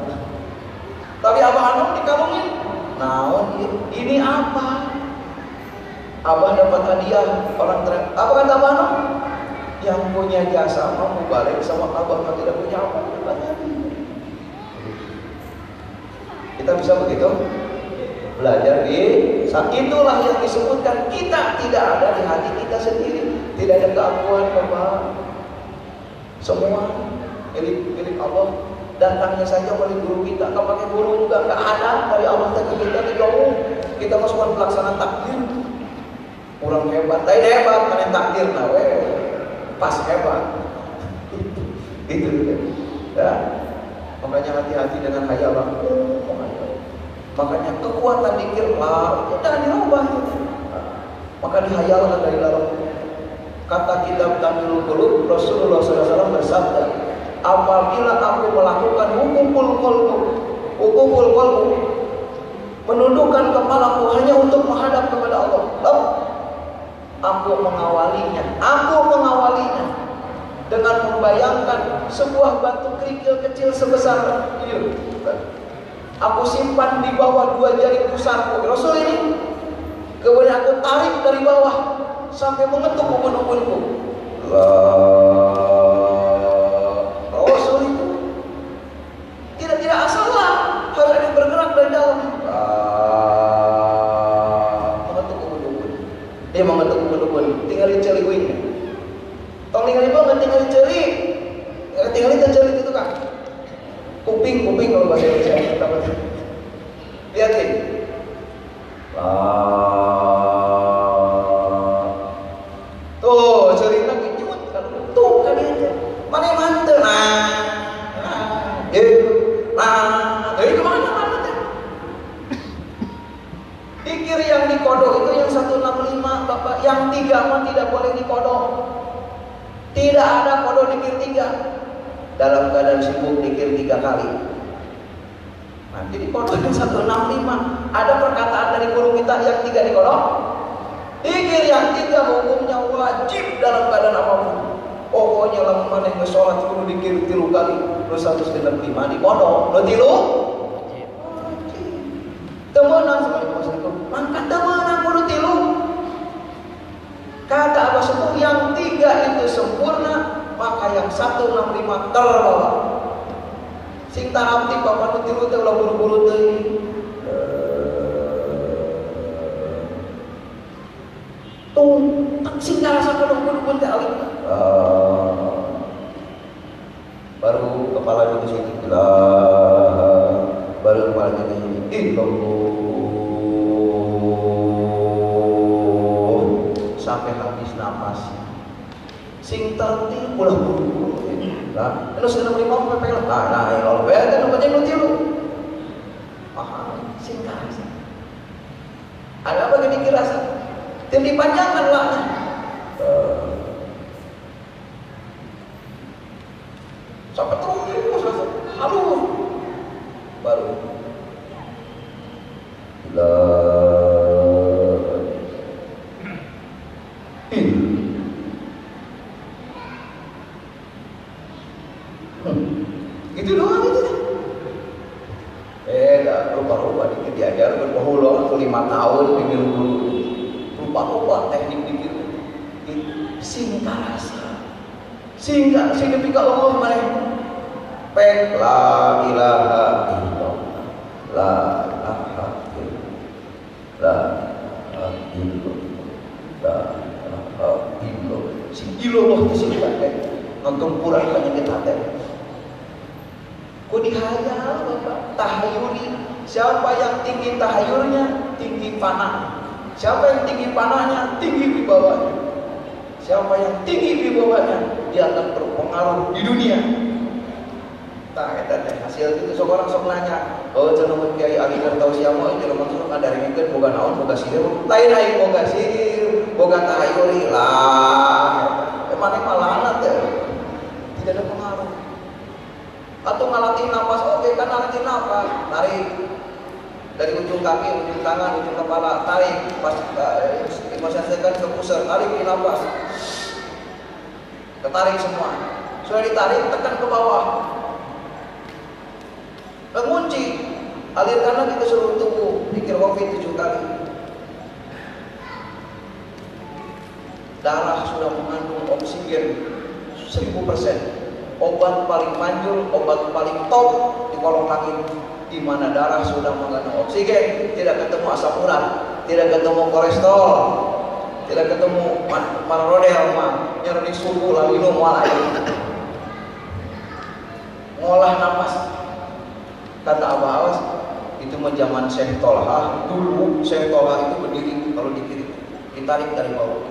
Tapi Abah Anom dikalungin. Naon ini apa? Abah dapat hadiah orang tren. Apa kata Abah Anom? Yang punya jasa mau balik sama abah yang tidak punya apa dapat. Kita bisa begitu belajar di saat itulah yang disebutkan kita tidak ada di hati kita sendiri, tidak ada keakuan Bapak. Semua milik Allah. Datangnya saja oleh guru kita, kalau pakai guru juga nggak ada dari Allah ke kita jauh. Kita masukkan pelaksanaan takdir, kurang hebat, tapi hebat mana takdir nawe pas hebat, itu ya. Makanya hati-hati dengan hayalan. Makanya kekuatan dikir lah, jangan dirubah itu. Maka dihayalkan dari dalam. Kata kitab Tamilul Qulub, Rasulullah SAW bersabda, apabila aku melakukan hukuful qalbu, menundukkan kepalaku hanya untuk menghadap kepada Allah, aku mengawalinya dengan membayangkan sebuah batu kerikil kecil sebesar ini. Aku simpan di bawah 2 jari pusarku. Rasul ini, kemudian aku tarik dari bawah sampai mengetuk ubun-ubunku. Rasul itu tidak asallah, harus ada yang bergerak dari dalam. Mengetuk ubun-ubun. Dia mengetuk ubun-ubun, tinggal diceli wingnya. Tong ningali banget, tinggal diceli. Tinggal diceli itu kan. Kuping kalau bahasa Indonesia. Lihatin. Tuh, ceri lagi nyut kalau tuh kan dia. Mana mantel? Dari kemana mantel? Dikir yang dikodok itu yang 165 Bapak, yang 3 mah tidak boleh dikodok. Tidak ada kodok dikir 3. Dalam keadaan sibuk dikir 3 kali. Nanti dikodok yang 165. Ada perkataan dari guru kita yang 3 dikodok. Dikir yang 3 hukumnya wajib dalam keadaan apapun. Pokoknya lamun maneh geus salat kudu dikir 3 kali. Nu 165 dikodok. Nu 3 wajib. Temenan sama Assalamualaikum. Mangkat temenan kudu 3. Kata Abah Sepuh yang 3 itu sempurna, maka yang 165 terbawa. Sing tarapti bapak nu 3 teh ulah buru-buru teuing. Tung sing rasa kudu teh alit. Baru kepala di sini baru kepala di sini. Sampai habis napas. Sing tertib ulah buru-buru. Nah, anu 165 pepel. Nah, kalau bete nu penting nu 3. Paham, sing rasa. Ada apa gini rasa? Tim dipanjangkan lahnya. Sampai terus halus. Baru itu doang itu deh. Rupa-rupa dikit diajar berpahulong 5 tahun pikir dulu. Rupa-rupa teknik dikit. Singkarasa. Sehingga pika Allah mana? Pek la ilaha illallah. La ilaha illallah. La ilaha illallah. La ilaha illallah. Si illallah di sini kan nonton kurang banyak kita ada. Kok dihayal Bapak? Tahayuli. Siapa yang tinggi tahayulnya, tinggi panah. Siapa yang tinggi panahnya, tinggi wibawanya. Siapa yang tinggi wibawanya, dia akan berpengaruh di dunia. Nah, eta teh hasil itu seorang sok nanya, oh cenah Kiai Ali Kartausia mah itu maksud ngadarengkeun boga naon, boga sihir. Lain aing boga sihir, boga tahayuli lah. Emane malana teh. Tidak ada pengaruh. Atau ngalatih napas, oke kan ngalatih napas, tarik dari ujung kaki, ujung tangan, ujung kepala, tarik pas dimasukkan ke pusar, tarik di napas, ketarik semua. Sudah ditarik, tekan ke bawah, mengunci, alirkan lagi ke seluruh tubuh, dikir kopi 7 kali. Darah sudah mengandung oksigen 1000%. Obat paling manjur, obat paling top di kolong langit, di mana darah sudah mengandung oksigen, tidak ketemu asam urat, tidak ketemu kolesterol, tidak ketemu marodel, nyeri suhu, lalu minum walai, ngolah napas. Kata Abah Awas, itu zaman Syekh Tolha. Dulu Syekh Tolha itu berdiri kalau di kiri, ditarik dari bawah.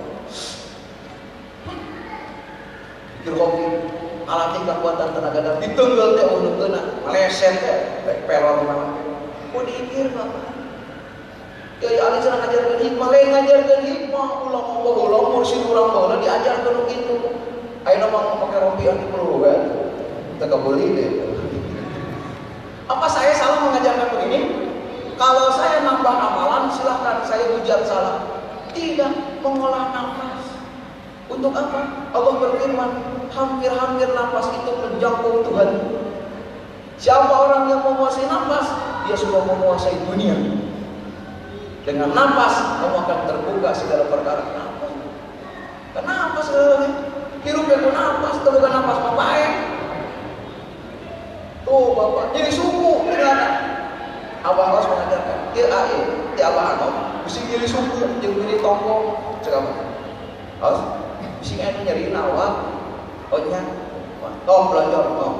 Pikir kopi. Alatih kekuatan tenaga dalam ditunggal teh untuk kena meleset teh pelor mana. Kok diikir Bapak? Kiai Ali cenah ngajarkeun hikmah, lain ngajarkeun hikmah, ulang mursyid urang baheula diajarkeun kitu. Ayeuna mah make rompi anu perlu kan. Teu kabeuli deh. Apa saya salah mengajarkan begini? Kalau saya nambah amalan silahkan saya hujat salah. Tidak mengolah nafas. Untuk apa? Allah berfirman, hampir-hampir nafas itu menjangkau Tuhan. Siapa orang yang menguasai nafas, dia sudah menguasai dunia. Dengan nafas, kamu akan terbuka segala perkara. Kenapa segalanya? Hirup yang nafas, terbuka nafas bapak. Tuh Bapak, jadi suku negara. Abah harus mengajarkan. Dia Abah Anom, mesti jadi suku, jadi tongkol, segala. Harus. Sing anu nyari nawak, ohnya, toh belajar, toh.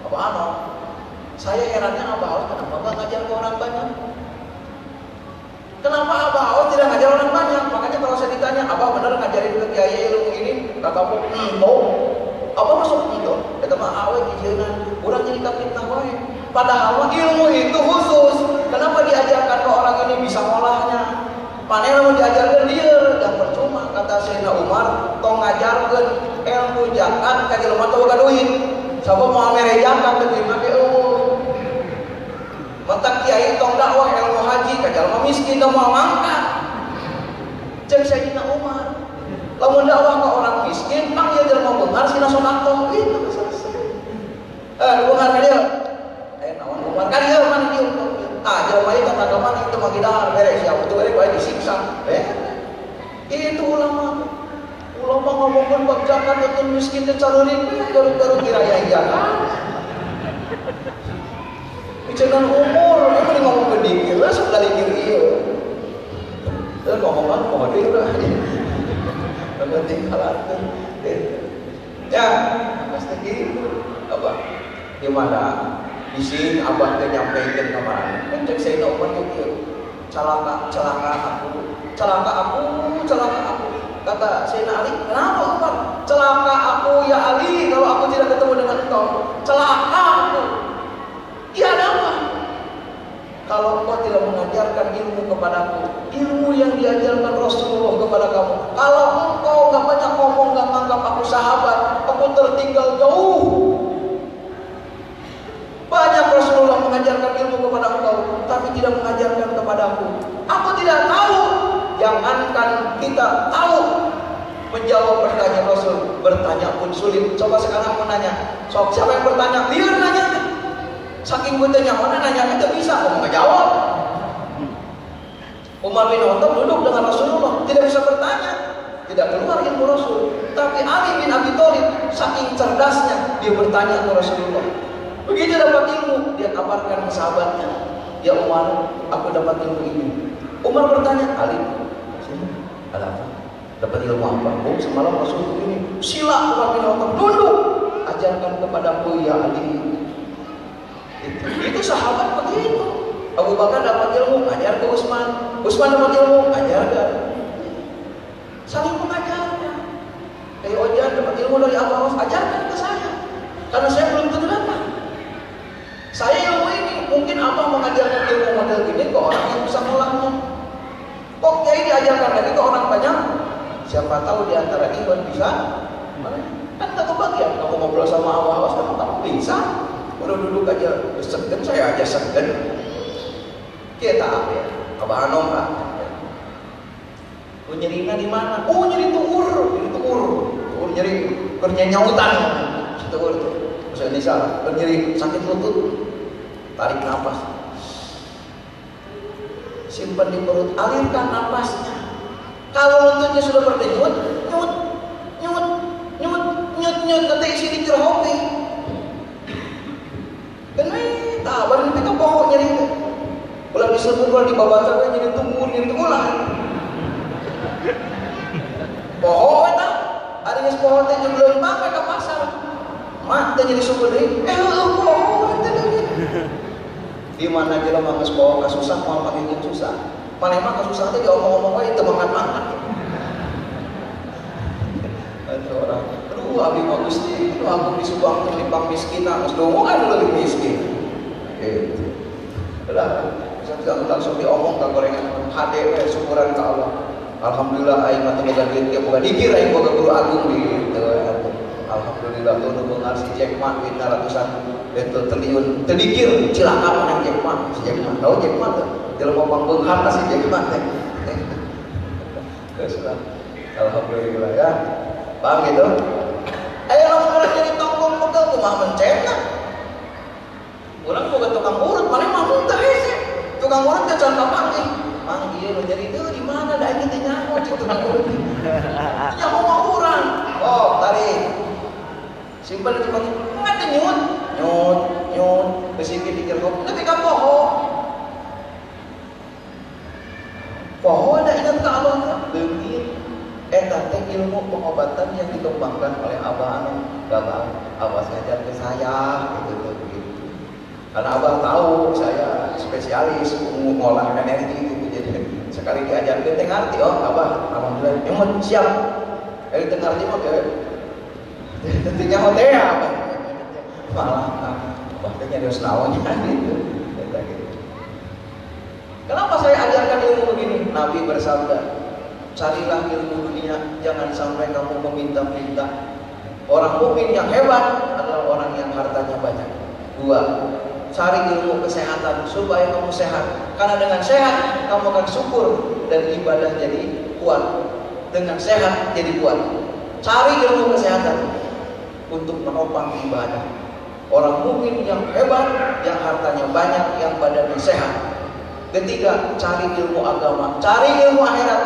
Apa ano? Saya herannya Abah Awas kenapa nggak ngajar ke orang banyak? Kenapa Abah Awas tidak ngajar orang banyak? Makanya kalau saya ditanya, Abah benar ngajarin ke kiai ilmu ini? Kata aku, Abah masuk itu. Kata mah awe kijeunan, urang jadi kapitna wae. Padahal ilmu itu khusus. Kenapa diajarkan ke orang ini bisa ngolahnya? Panel mau diajarkan dia, dan percuma. Kata Sayyidina Umar, tong ngajarkan ilmu zakat ka jelema teu boga duit. Sapa mau amere zakat teu dimake eueuh. Mata kiai tong dakwah ilmu haji ka jelema miskin teu mau mangkat. Jeung Sayyidina Umar, lamun dakwah ka orang miskin, pang ieu jelema beungar sina sodakoh, itu selesai. Beungar ka dia. Naon beungar ka dia mana dia. Jelema itu kata mana itu mah kita beres ya, itu baik disiksa. Itu ulama ngomongkan bab zakat itu miskin teh carurin garu-garu diraya zakat. Bicara umur, emang ngomong dikir lah sekali dikir ieu. Teu ngomongan kok deui udah. Penting halatkeun. Ya, pasti gitu. Apa? Gimana? Bising Abah teh nyampaikan kemana? Kan cek saya nomor itu celaka aku. Kata Sayyidina Ali, kenapa Umar? Celaka aku ya Ali kalau aku tidak ketemu dengan engkau. Celaka aku. Ya ada apa? Kalau engkau tidak mengajarkan ilmu kepadaku, ilmu yang diajarkan Rasulullah kepada kamu. Kalau engkau gak banyak ngomong, gak menganggap aku sahabat, aku tertinggal jauh. Banyak Rasulullah mengajarkan ilmu kepada engkau, tapi tidak mengajarkan kepadaku. Aku tidak tahu. Jangankan kita tahu menjawab pertanyaan Rasul, bertanya pun sulit. Coba sekarang mau nanya, siapa yang bertanya? Liar nanya. Saking butuhnya mana nanya itu bisa, mau ngejawab. Umar bin Khattab duduk dengan Rasulullah, tidak bisa bertanya. tidak keluar ilmu Rasul. Tapi Ali bin Abi Thalib saking cerdasnya, dia bertanya ke Rasulullah. Begitu dapat ilmu, dia kabarkan ke sahabatnya, ya Umar, aku dapat ilmu ini. Umar bertanya, Ali, sini, ada apa? Dapat ilmu apa? Oh, semalam Rasul begini, sila Umar bin Khattab, tunduk, ajarkan kepadaku ya Ali. Itu sahabat begitu. Abu Bakar dapat ilmu, ajar ke Utsman. Utsman dapat ilmu, ajarkan. Saling mengajarkan. Kayak Ojan dapat ilmu dari Abu Awas, ajarkan ke saya. Karena saya belum tentu dapat. Saya ilmu ini, mungkin Abang mengajarkan ilmu model ini ke orang yang bisa ngolahnya. Kok Kiai diajarkan lagi ke orang banyak? Siapa tahu di antara Iwan bisa? Kan tak kebagian. Kamu ngobrol sama Abu Awas, kamu bisa. Udah duduk aja, segen, saya aja segen. Kita apa ya? Abah Anom lah. Lu nyerinya di mana? Oh, nyeri tukur, nyeri nyautan. Tukur tuh. Bahasa Indonesia, nyeri sakit lutut. Tarik nafas. Simpan di perut, alirkan nafasnya. Kalau lututnya sudah berdenyut, nyut, nanti isi di cerhopi. Kenapa? Baru kita pohon nyeri itu. Kalau disebut kalau di bawah sampai nyeri tukur lah. Pohon itu, adanya sepohon itu belum pakai ke pasar. Mak, jadi syukur deh. Pohon itu. Di mana aja lo makan sepohon nggak susah, mau pakai yang susah. Paling mah susah itu diomong-omong aja, itu makan. Ada orang. Aduh, abi bagus nih. Aduh, aku disumbang di bank miskin, harus dong kan lebih miskin. Gitu. Udah, bisa langsung diomong ke gorengan HD syukuran ke Allah. Alhamdulillah aing mah teu boga duit ge boga dikir aing boga guru agung gitu. Alhamdulillah tuh nu beungar si Jack Ma duitna ratusan itu triliun teu dikir cilaka menang Jack Ma. Si Jack Ma tahu Jack Ma teh. Jelema pangbeunghar si Jack Ma teh. Alhamdulillah ya. Paham gitu? Ayo langsung jadi tongkol pegel kumaha mencena. Urang boga tukang urut, mana mah muntah hese. Tukang urut teh can kapanggih. Mang ieu nu nyeri teu di mana da aing teh nyaho cik tukang urut. Nyaho mah urang. Oh, tarik. Simpen di tukang urut. Ngan teh nyut. Besikit di jeruk. Tapi ka poho. Poho ada ingat ka Allah leungit. Eta teh ilmu pengobatan yang dikembangkan oleh Abah anu Bapak Abah ngajar ke saya gitu. Karena Abah tahu saya spesialis mengolah energi gitu, jadi sekali diajarkan teh ngarti. Oh Abah, alhamdulillah, emang siap. Dari teh ngarti mah kayak tentunya hotel apa? Malah, bahkannya ada senawannya gitu. Kenapa saya ajarkan ilmu begini? Nabi bersabda, carilah ilmu dunia, jangan sampai kamu meminta-minta. Orang mukmin yang hebat adalah orang yang hartanya banyak. 2. Cari ilmu kesehatan supaya kamu sehat. Karena dengan sehat kamu akan syukur dan ibadah jadi kuat. Dengan sehat jadi kuat. Cari ilmu kesehatan untuk menopang ibadah. Orang mukmin yang hebat, yang hartanya banyak, yang badannya sehat. 3. Cari ilmu agama, cari ilmu akhirat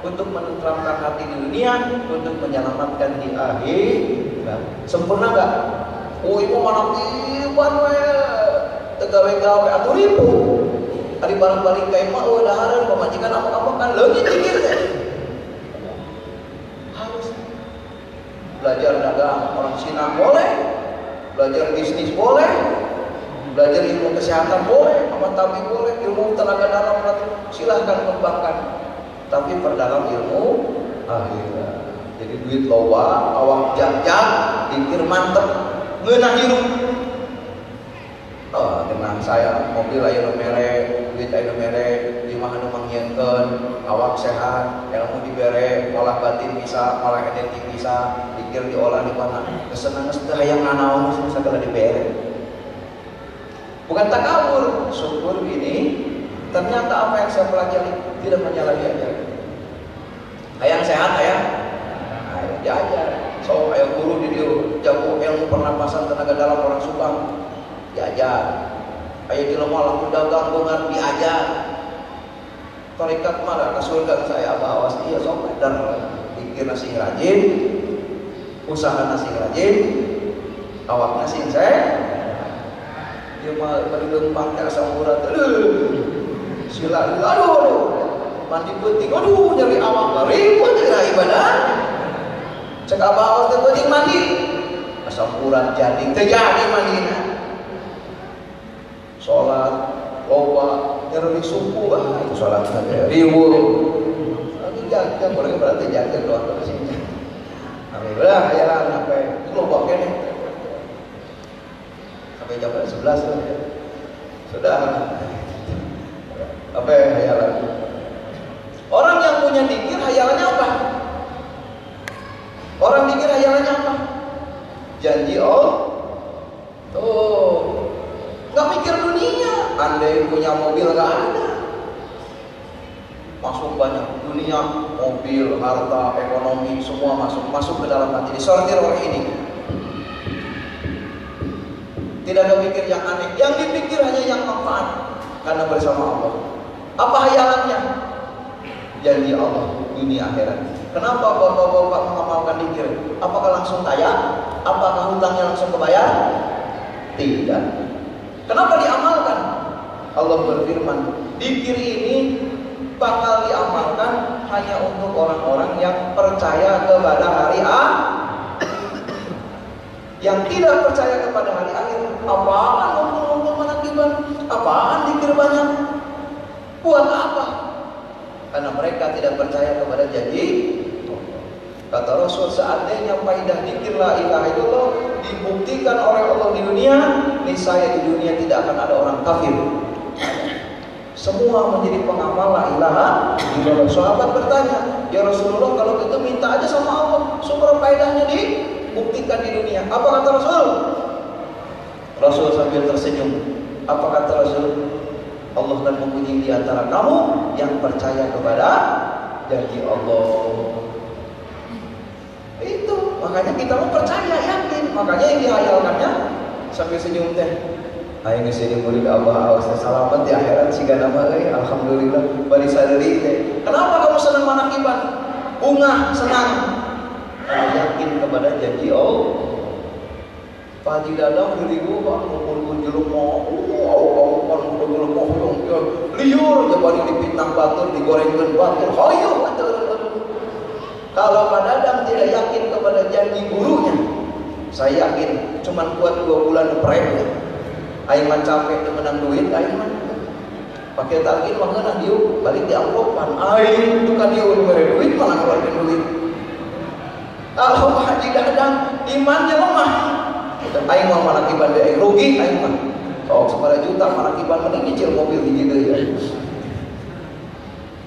untuk menenteramkan hati di dunia, untuk menyelamatkan di akhirat. Sempurna enggak? Oh, ibu mana iban we tegawe-gawe atuh ribu. Ari barang balik ka imah we dahareun pamajikan apa-apa kan leungit dikit teh. Harus belajar dagang orang Cina boleh, belajar bisnis boleh, belajar ilmu kesehatan boleh, apa tapi boleh, ilmu tenaga dalam silahkan kembangkan. Tapi perdalam ilmu akhirat. Jadi duit loba, awak jak-jak, dikir mantep. Ngeunah hirup. Dengan saya mobil aya nu mere, duit aya nu mere, imah anu mangieunkeun, awak sehat, ilmu dibere, olah batin bisa, olah energi bisa, pikir diolah di mana. Kesenangan teu hayang nanaon sagala dibere. Bukan takabur, syukur ini ternyata apa yang saya pelajari tidak menyalahi ajaran. Hayang sehat hayang diajar. So, ayo guru di dia jago ilmu pernapasan tenaga dalam orang Subang diajar. Ayo di lemah laku dagang beungar diajar. Tarekat mana ke surga saya Abah awas iya sok dan mikir nasi rajin, usaha nasi rajin, awak nasi saya, dia mah bergempang ke asam urat, sila, aduh, mandi penting, aduh nyari awak, ribut kira ibadah, cek abah awak penting mandi, asam urat jadi, terjadi mandinya, sholat, loba, nyari subuh, itu sholat saja, ribut, lagi jaga, boleh berarti jaga doa ke sini, alhamdulillah ya lah, sampai itu loba kene. Sampai jam 11 sudah apa ya hayalan orang yang punya dikir hayalannya apa? Orang dikir hayalannya apa? Janji Allah tuh nggak mikir dunia, andai punya mobil nggak ada masuk banyak dunia, mobil, harta, ekonomi semua masuk ke dalam hati, disortir oleh ini. Tidak ada pikir yang aneh, yang dipikir hanya yang manfaat karena bersama Allah. Apa hayalannya? Janji Allah dunia akhirat. Kenapa bapak-bapak mengamalkan dikir? Apakah langsung kaya? Apakah hutangnya langsung kebayar? Tidak. Kenapa diamalkan? Allah berfirman, dikir ini bakal diamalkan hanya untuk orang-orang yang percaya kepada hari akhir. Yang tidak percaya kepada hari akhir, apaan ngumpul-ngumpul manakiban, apaan dikir banyak, buat apa? Karena mereka tidak percaya kepada janji. Kata Rasul, seandainya faidah dikir la ilaha illallah dibuktikan oleh Allah di dunia, niscaya di dunia tidak akan ada orang kafir. Semua menjadi pengamal la ilaha illallah. Sahabat bertanya, ya Rasulullah, kalau gitu minta aja sama Allah supaya faedahnya dibuktikan di dunia. Apa kata Rasul? Rasul sambil tersenyum. Apa kata Rasul? Allah akan menguji di antara kamu yang percaya kepada janji Allah. Itu makanya kita mau percaya, yakin. Makanya yang dihayalkannya sambil senyum teh. Ayo ngesini murid Abah awas selamat di akhirat siga nama alhamdulillah bari sadari teh. Kenapa kamu senang manakiban? Bunga senang. Karena yakin kepada janji Allah. Pak Haji Dadang diriku Pak ngumpul jeluk mau kan udah jeluk mau liur jadi dipitnah batur digorengkeun batur hayu batur. Kalau Pak Dadang tidak yakin kepada janji gurunya, saya yakin cuman kuat 2 bulan prem. Aing mah capek menang duit, aing mah pakai target mah ngeunah dieu balik di amplopan. Aing tukang dieu mere duit malah keluarkeun duit. Kalau Pak Haji Dadang imannya lemah, aing mah manakiban deui rugi aing mah. Sok 1 juta manakiban mending nyicil mobil hiji deui.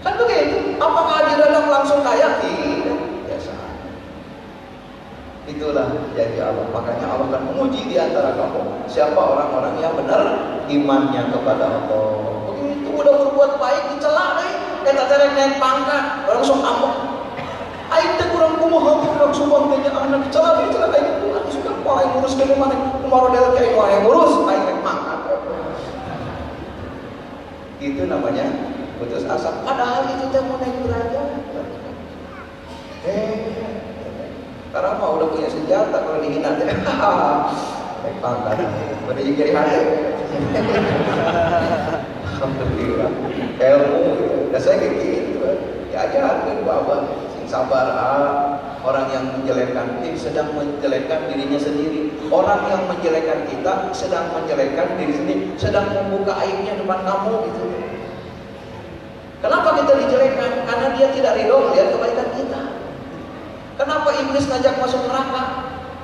Kan begitu. Apakah Haji Dadang langsung kaya? Tidak, biasa. Itulah janji Allah. Makanya Allah akan menguji di antara kamu siapa orang-orang yang benar imannya kepada Allah. Begitu udah berbuat baik dicela deui, eta terek naik pangkat, langsung amuk. Aing teh kurang kumaha kurang sumpah teh anak dicela aing kurang suka mau aing ngurus ke mana kumaha del kayak mau aing ngurus aing naik pangkat. Itu namanya putus asa. Padahal itu teh mau naik derajat. Karena mah udah punya senjata kalau dihina teh. Naik pangkat. Pada jadi hati. Alhamdulillah. Ilmu dasar kayak gitu. Diajarkan Bapak sing sabar. Orang yang menjelekkan sedang menjelekkan dirinya sendiri. Orang yang menjelekkan kita sedang menjelekkan diri sendiri, sedang membuka aibnya depan kamu gitu. Kenapa kita dijelekkan? Karena dia tidak ridho melihat kebaikan kita. Kenapa iblis ngajak masuk neraka?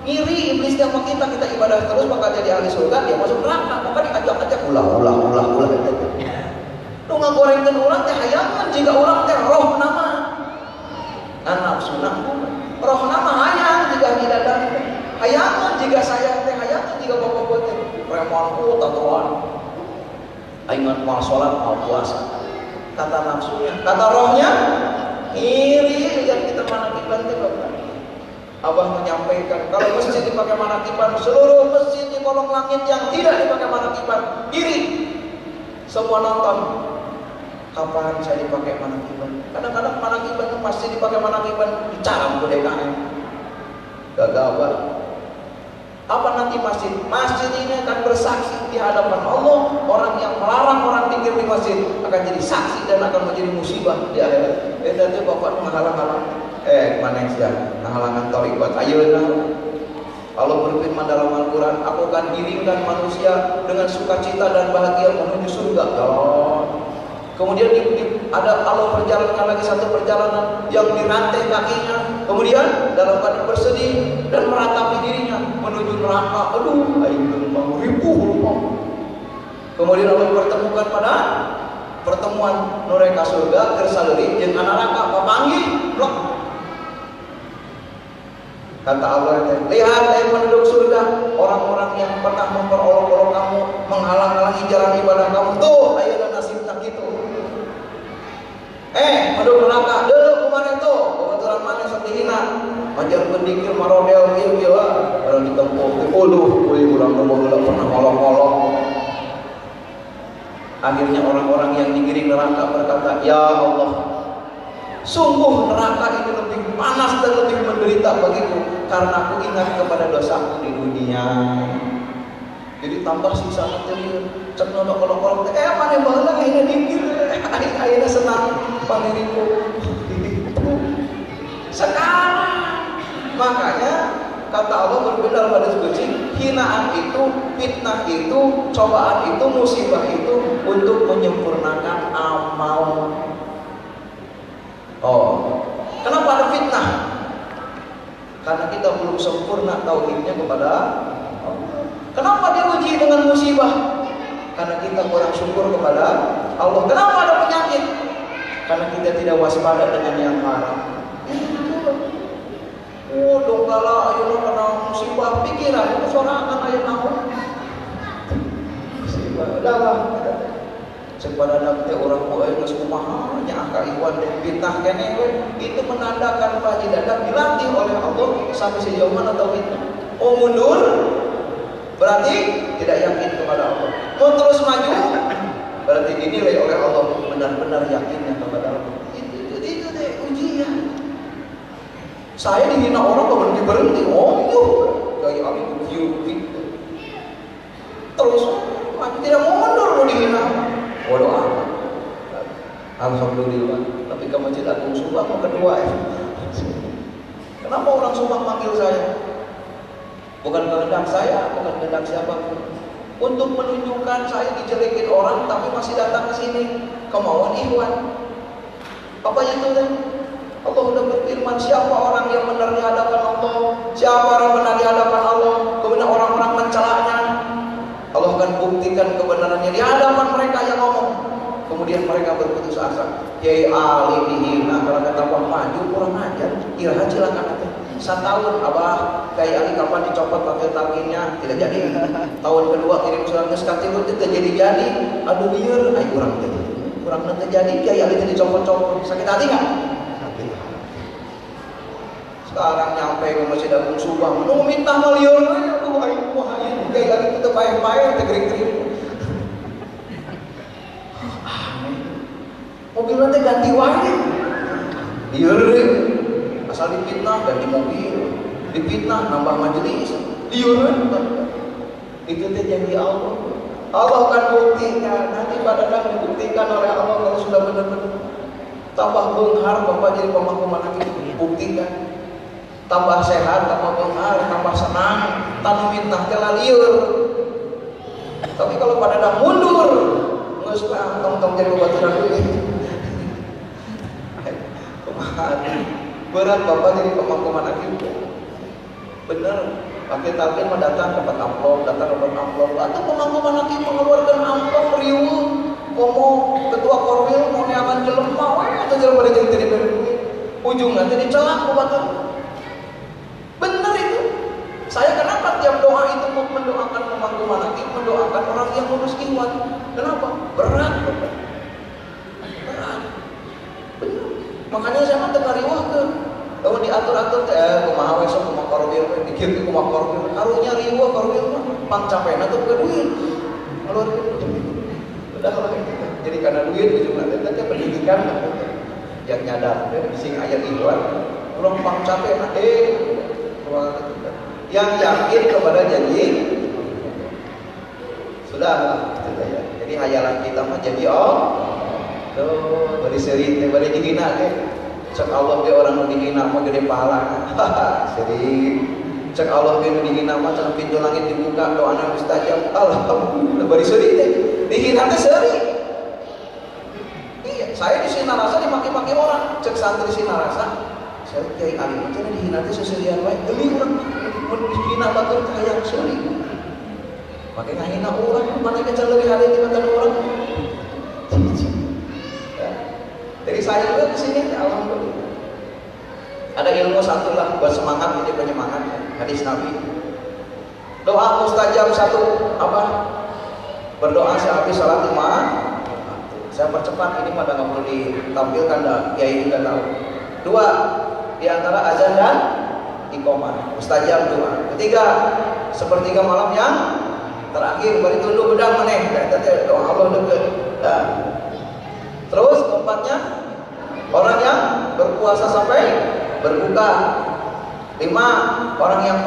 Ngiri iblis sama kita ibadah terus maka jadi ahli surga, dia masuk neraka, maka diajak-ajak ulah. Lu ngagorengkeun urang teh hayangan jika urang teh roh nama. Nafsu roh nama hayang jika tidak ada. Hayangan jika saya teh hayangan jika bapak teh preman tatoan. Aing mah salat mau puasa. Kata nafsunya, kata rohnya iri lihat kita manakiban teh Bapak. Abah menyampaikan kalau masjid dipakai manakiban, seluruh masjid di kolong langit yang tidak dipakai manakiban iri. Semua nonton. Kapan saya dipakai manakiban? Kadang-kadang manakiban itu pasti dipakai manakiban dicarang ke DKM. Gagal Pak. Apa nanti masjid? Masjid ini akan bersaksi di hadapan Allah. Orang yang melarang orang tinggal di masjid akan jadi saksi dan akan menjadi musibah di akhirat. Itu Bapak menghalang-halang. Mana sih? Menghalangan thariqat. Ayo nah. Allah berfirman dalam Al-Quran, aku akan giringkan manusia dengan sukacita dan bahagia menuju surga. Kemudian ada Allah perjalankan lagi satu perjalanan yang dirantai kakinya. Kemudian dalam keadaan bersedih dan meratapi dirinya menuju neraka. Aduh, ayo mau ribu. Kemudian Allah pertemukan pada pertemuan nureka surga kersaleri jeung neraka papanggih blok. Kata Allah, lihat yang penduduk surga, orang-orang yang pernah memperolok-olok kamu, menghalang-halangi jalan ibadah kamu. Tuh, ayo dan nasibnya gitu. Penduduk neraka, dulu kemarin tuh, kebetulan mana sedihina, majar pendikir marodel gila, kalau ditempuk, kurang pernah ngolong-ngolong. Akhirnya orang-orang yang digiring neraka berkata, ya Allah, sungguh neraka ini lebih panas dan lebih menderita bagiku karena aku ingat kepada dosaku di dunia. Jadi tambah sisa nanti cek nodok kalau mana baheula ayeuna dikir ayeuna senang paniriku. Sekarang makanya kata Allah berbeda pada suci, hinaan itu, fitnah itu, cobaan itu, musibah itu untuk menyempurnakan amal. Kenapa ada fitnah? Karena kita belum sempurna tauhidnya kepada Allah. Kenapa diuji dengan musibah? Karena kita kurang syukur kepada Allah. Kenapa ada penyakit? Karena kita tidak waspada dengan yang haram. Donggala ayeuna kena musibah pikiran itu sorangan aya naon. Musibah udahlah. Sepada nanti orang tua yang kumaha nya angka iwan dan fitnah kene itu menandakan Pak Dadak dilatih oleh Allah sampai sejauh mana tauhidnya. Mundur berarti tidak yakin kepada Allah. Mau terus maju berarti dinilai oleh Allah benar-benar yakinnya kepada Allah. Itu deh ujian. Saya dihina orang kok berhenti. Kayak kami gitu. Terus maju tidak mundur mau dihina. Waduh amat. Alhamdulillah. Tapi ke Masjid Agung Subang mau kedua ya. Kenapa orang Subang manggil saya? Bukan kehendak saya, bukan kehendak siapapun. Untuk menunjukkan saya dijelekin orang, tapi masih datang ke sini. Kemauan Ikhwan. Apa itu deh? Allah sudah berfirman, siapa orang yang benar di hadapan Allah? Siapa orang benar di hadapan Allah? Kemudian orang-orang mencelaknya. Allah akan buktikan kebenarannya di hadapan mereka yang ngomong. Kemudian mereka berputus asa. Kiai Ali dihina, kalau kata Pak maju kurang ajar. Kira silakan nanti. 1 tahun Abah Kiai Ali kapan dicopot pakai targetnya tidak jadi. Tahun kedua kirim surat ke Skatilu tidak jadi. Aduh biar, kurang nanti jadi. Kiai Ali jadi copot-copot. Sakit hati nggak? Sekarang nyampe ke Masjid Agung Subang, mau minta malior, aduh ayo, kayak lagi kita payah-payah, tegering-tegering. Mobil nanti ganti wae, liur deh, asal dipitnah ganti mobil, dipitnah nambah majelis, liur itu teh janji Allah. Allah akan buktikan, nanti pada akan dibuktikan oleh Allah kalau sudah benar-benar. Tambah benghar Bapak jadi pemangku mana gitu, buktikan. Tambah sehat, tambah benghar, tambah senang, tanpa fitnah tela lieur. Tapi kalau pada dah mundur, geus tong jadi babaturan deui. Berat Bapak jadi pemangku mana gitu. Bener, pakai target mendatang dapat amplop, datang dapat amplop. Atau pemangku mana gitu mengeluarkan amplop riuh. Komo ketua korwil mau neangan jelema we atau jelema jadi jadi ujungnya jadi celak Bapak. Benar itu. Saya kenapa tiap doa itu mendoakan pemangku manakib, mendoakan orang yang lulus Ikhwan. Kenapa? Berat. Berat. Benar. Makanya saya mah tengah riwah ke. Kalau diatur-atur kumaha we sok kumaha korwil we dikir ke kumaha korwil. Karunya riwah korwil mah pang capena tuh ke duit. Keluar udah lah. Jadi kadang karena duit ujungna teh teh pendidikan yang nyadar teh sing aya ikhwan urang pang capek yang yakin kepada janji sudah gitu ya. Jadi hayalan kita mah jadi tuh bari seurit teh bari dihina teh cek Allah ge orang nu dihina mah gede pahala seurit cek Allah ge nu dihina mah cenah pintu langit dibuka doana mustajab alhamdulillah bari seurit teh dihina teh seurit. Iya saya di Sinarasa dimaki-maki orang cek santri Sinarasa saya kiai alim cenah dihina teh seuseulian wae deui urang mun dihina batur hayang seurit make ngahina urang mana kecan leuwih hade dibanding urang. Jadi saya juga kesini, alhamdulillah. Ada ilmu satu lah buat semangat, jadi penyemangat. Hadis Nabi. Doa mustajab satu apa? Berdoa sehabis salat Jumat. Saya percepat ini pada nggak perlu ditampilkan dah. Kiai juga tahu. Dua di antara azan dan iqamah. Mustajab doa. Ketiga sepertiga malam yang terakhir bari tunduk bedang maneh. Kata doa Allah deket. Terus keempatnya orang yang berpuasa sampai berbuka. 5 orang yang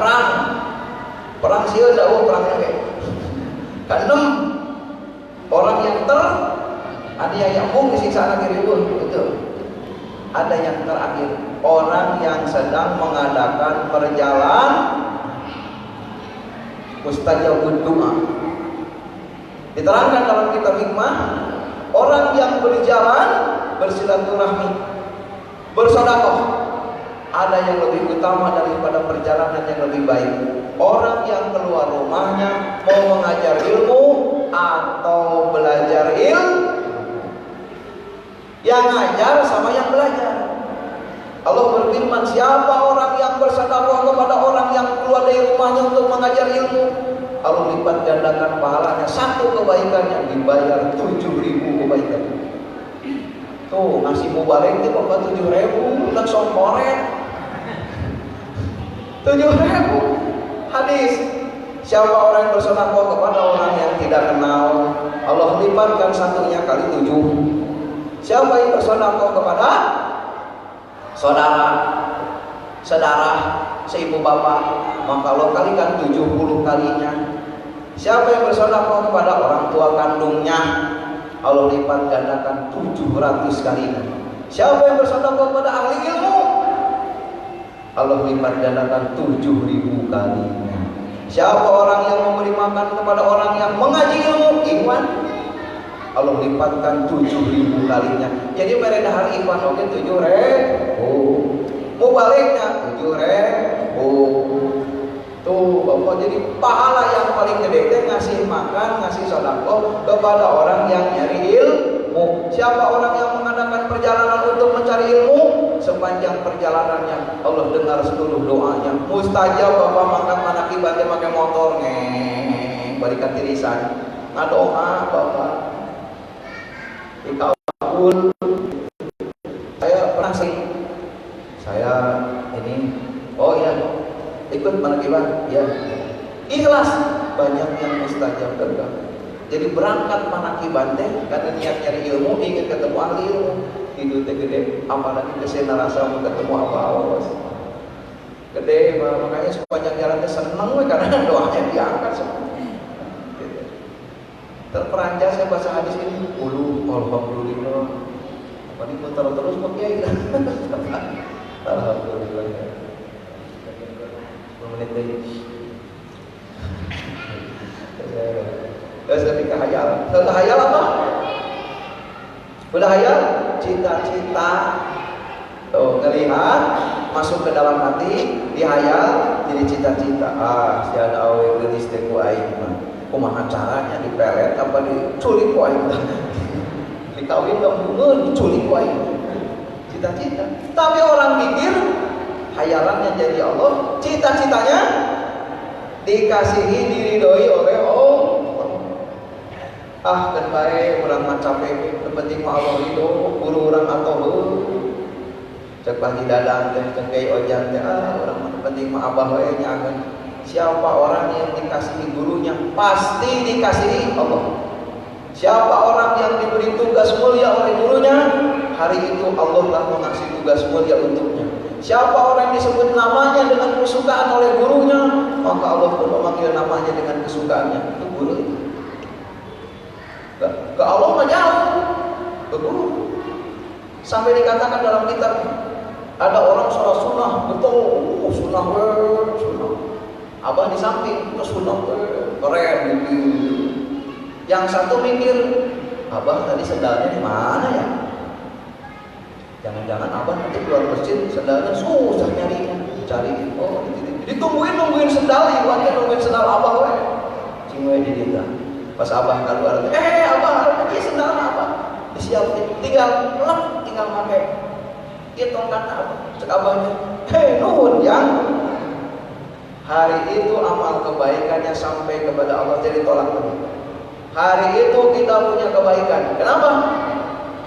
perang sieun dawa perang ge. Ka-6 orang yang aniaya mung disiksa anak ribuan betul. Ada yang terakhir orang yang sedang mengadakan perjalanan mustajabud doa. Diterangkan dalam kitab hikmah orang yang berjalan bersilaturahmi, bersedekah, ada yang lebih utama daripada perjalanan yang lebih baik. Orang yang keluar rumahnya mau mengajar ilmu atau belajar ilmu, yang ngajar sama yang belajar. Allah berfirman, siapa orang yang bersedekah kepada orang yang keluar dari rumahnya untuk mengajar ilmu, Allah lipat gandakan pahalanya. Satu kebaikan yang dibayar 7.000 kebaikan. Tuh ngasih mubalek itu bapak 7.000 udah songkoret 7.000 hadis. Siapa orang yang bersedekah kepada orang yang tidak kenal, Allah lipatkan satunya kali 7. Siapa yang bersedekah kepada saudara seibu bapak, maka Allah kalikan 70 kalinya. Siapa yang bersedekah kepada orang tua kandungnya, Allah lipat gandakan 700 kalinya. Siapa yang bersedekah kepada ahli ilmu, Allah lipat gandakan 7.000 kalinya. Siapa orang yang memberi makan kepada orang yang mengaji ilmu, ikhwan, Allah lipatkan 7.000 kalinya. Jadi mereka hari ikhwan oke 7.000. Mau baliknya 7.000. Tuh bapak, jadi pahala yang paling gede teh ngasih makan, ngasih sedekah kepada orang yang nyari ilmu. Siapa orang yang mengadakan perjalanan untuk mencari ilmu, sepanjang perjalanannya Allah dengar seluruh doanya. Mustajab bapak mangkat manaki bante pakai motor balikan tirisan. Ngadoa bapak dikabul. Saya pernah sih, saya ini ikut manakiban, ya ikhlas, banyak yang mustajab doa. Jadi berangkat manakiban teh karena niat nyari ilmu, ingin ketemu ahli ilmu. Itu teh gede, apalagi ke Sinarasa mau ketemu apa-apa gede, makanya sepanjang jalan teh seneng karena doanya diangkat semua. Terperanjat saya baca hadis ini, alhamdulillah. Apa diputar terus kok kiai? Alhamdulillah. Menit lagi. Terus ketika hayal. Setelah hayal apa? Udah hayal, cita-cita. Tuh, ngelihat masuk ke dalam hati, dihayal jadi cita-cita. Si ada awe geulis teh ku aing mah. Kumaha caranya dipelet apa diculik ku aing? Dikawin gabungeun diculik ku aing. Cita-cita. Tapi orang pikir hayalannya jadi Allah, cita-citanya dikasihi, diridhoi oleh Allah. Kan bae urang mah capek, penting mah Allah ridho, guru urang atoh. Cek Haji Dadang teh, cek Kiai Ojan teh, urang mah penting mah abah wae nyageun. Siapa orang yang dikasihi gurunya pasti dikasihi Allah. Siapa orang yang diberi tugas mulia oleh gurunya, hari itu Allah telah mengasih tugas mulia untuknya. Siapa orang yang disebut namanya dengan kesukaan oleh gurunya, maka Allah pun memanggil namanya dengan kesukaannya. Itu guru itu. Ke Allah mah jauh, ke guru. Sampai dikatakan dalam kitab, ada orang sholat sunnah, betul, sunnah, sunnah. Abah di samping, itu sunnah, keren, gitu. Yang satu mikir, abah tadi sendalnya di mana ya? Jangan-jangan abah nanti keluar masjid sendalnya susah nyarinya, cari. Oh, ditungguin sendal, ibuannya nungguin sendal abah, weh. Cingwe di dia. Pas abah keluar, abah, ini sendal abah. Disiapin, tinggal pakai. Dia tongkat abah, cek abahnya. Nuhun yang. Hari itu amal kebaikannya sampai kepada Allah jadi tolak lagi. Hari itu kita punya kebaikan. Kenapa?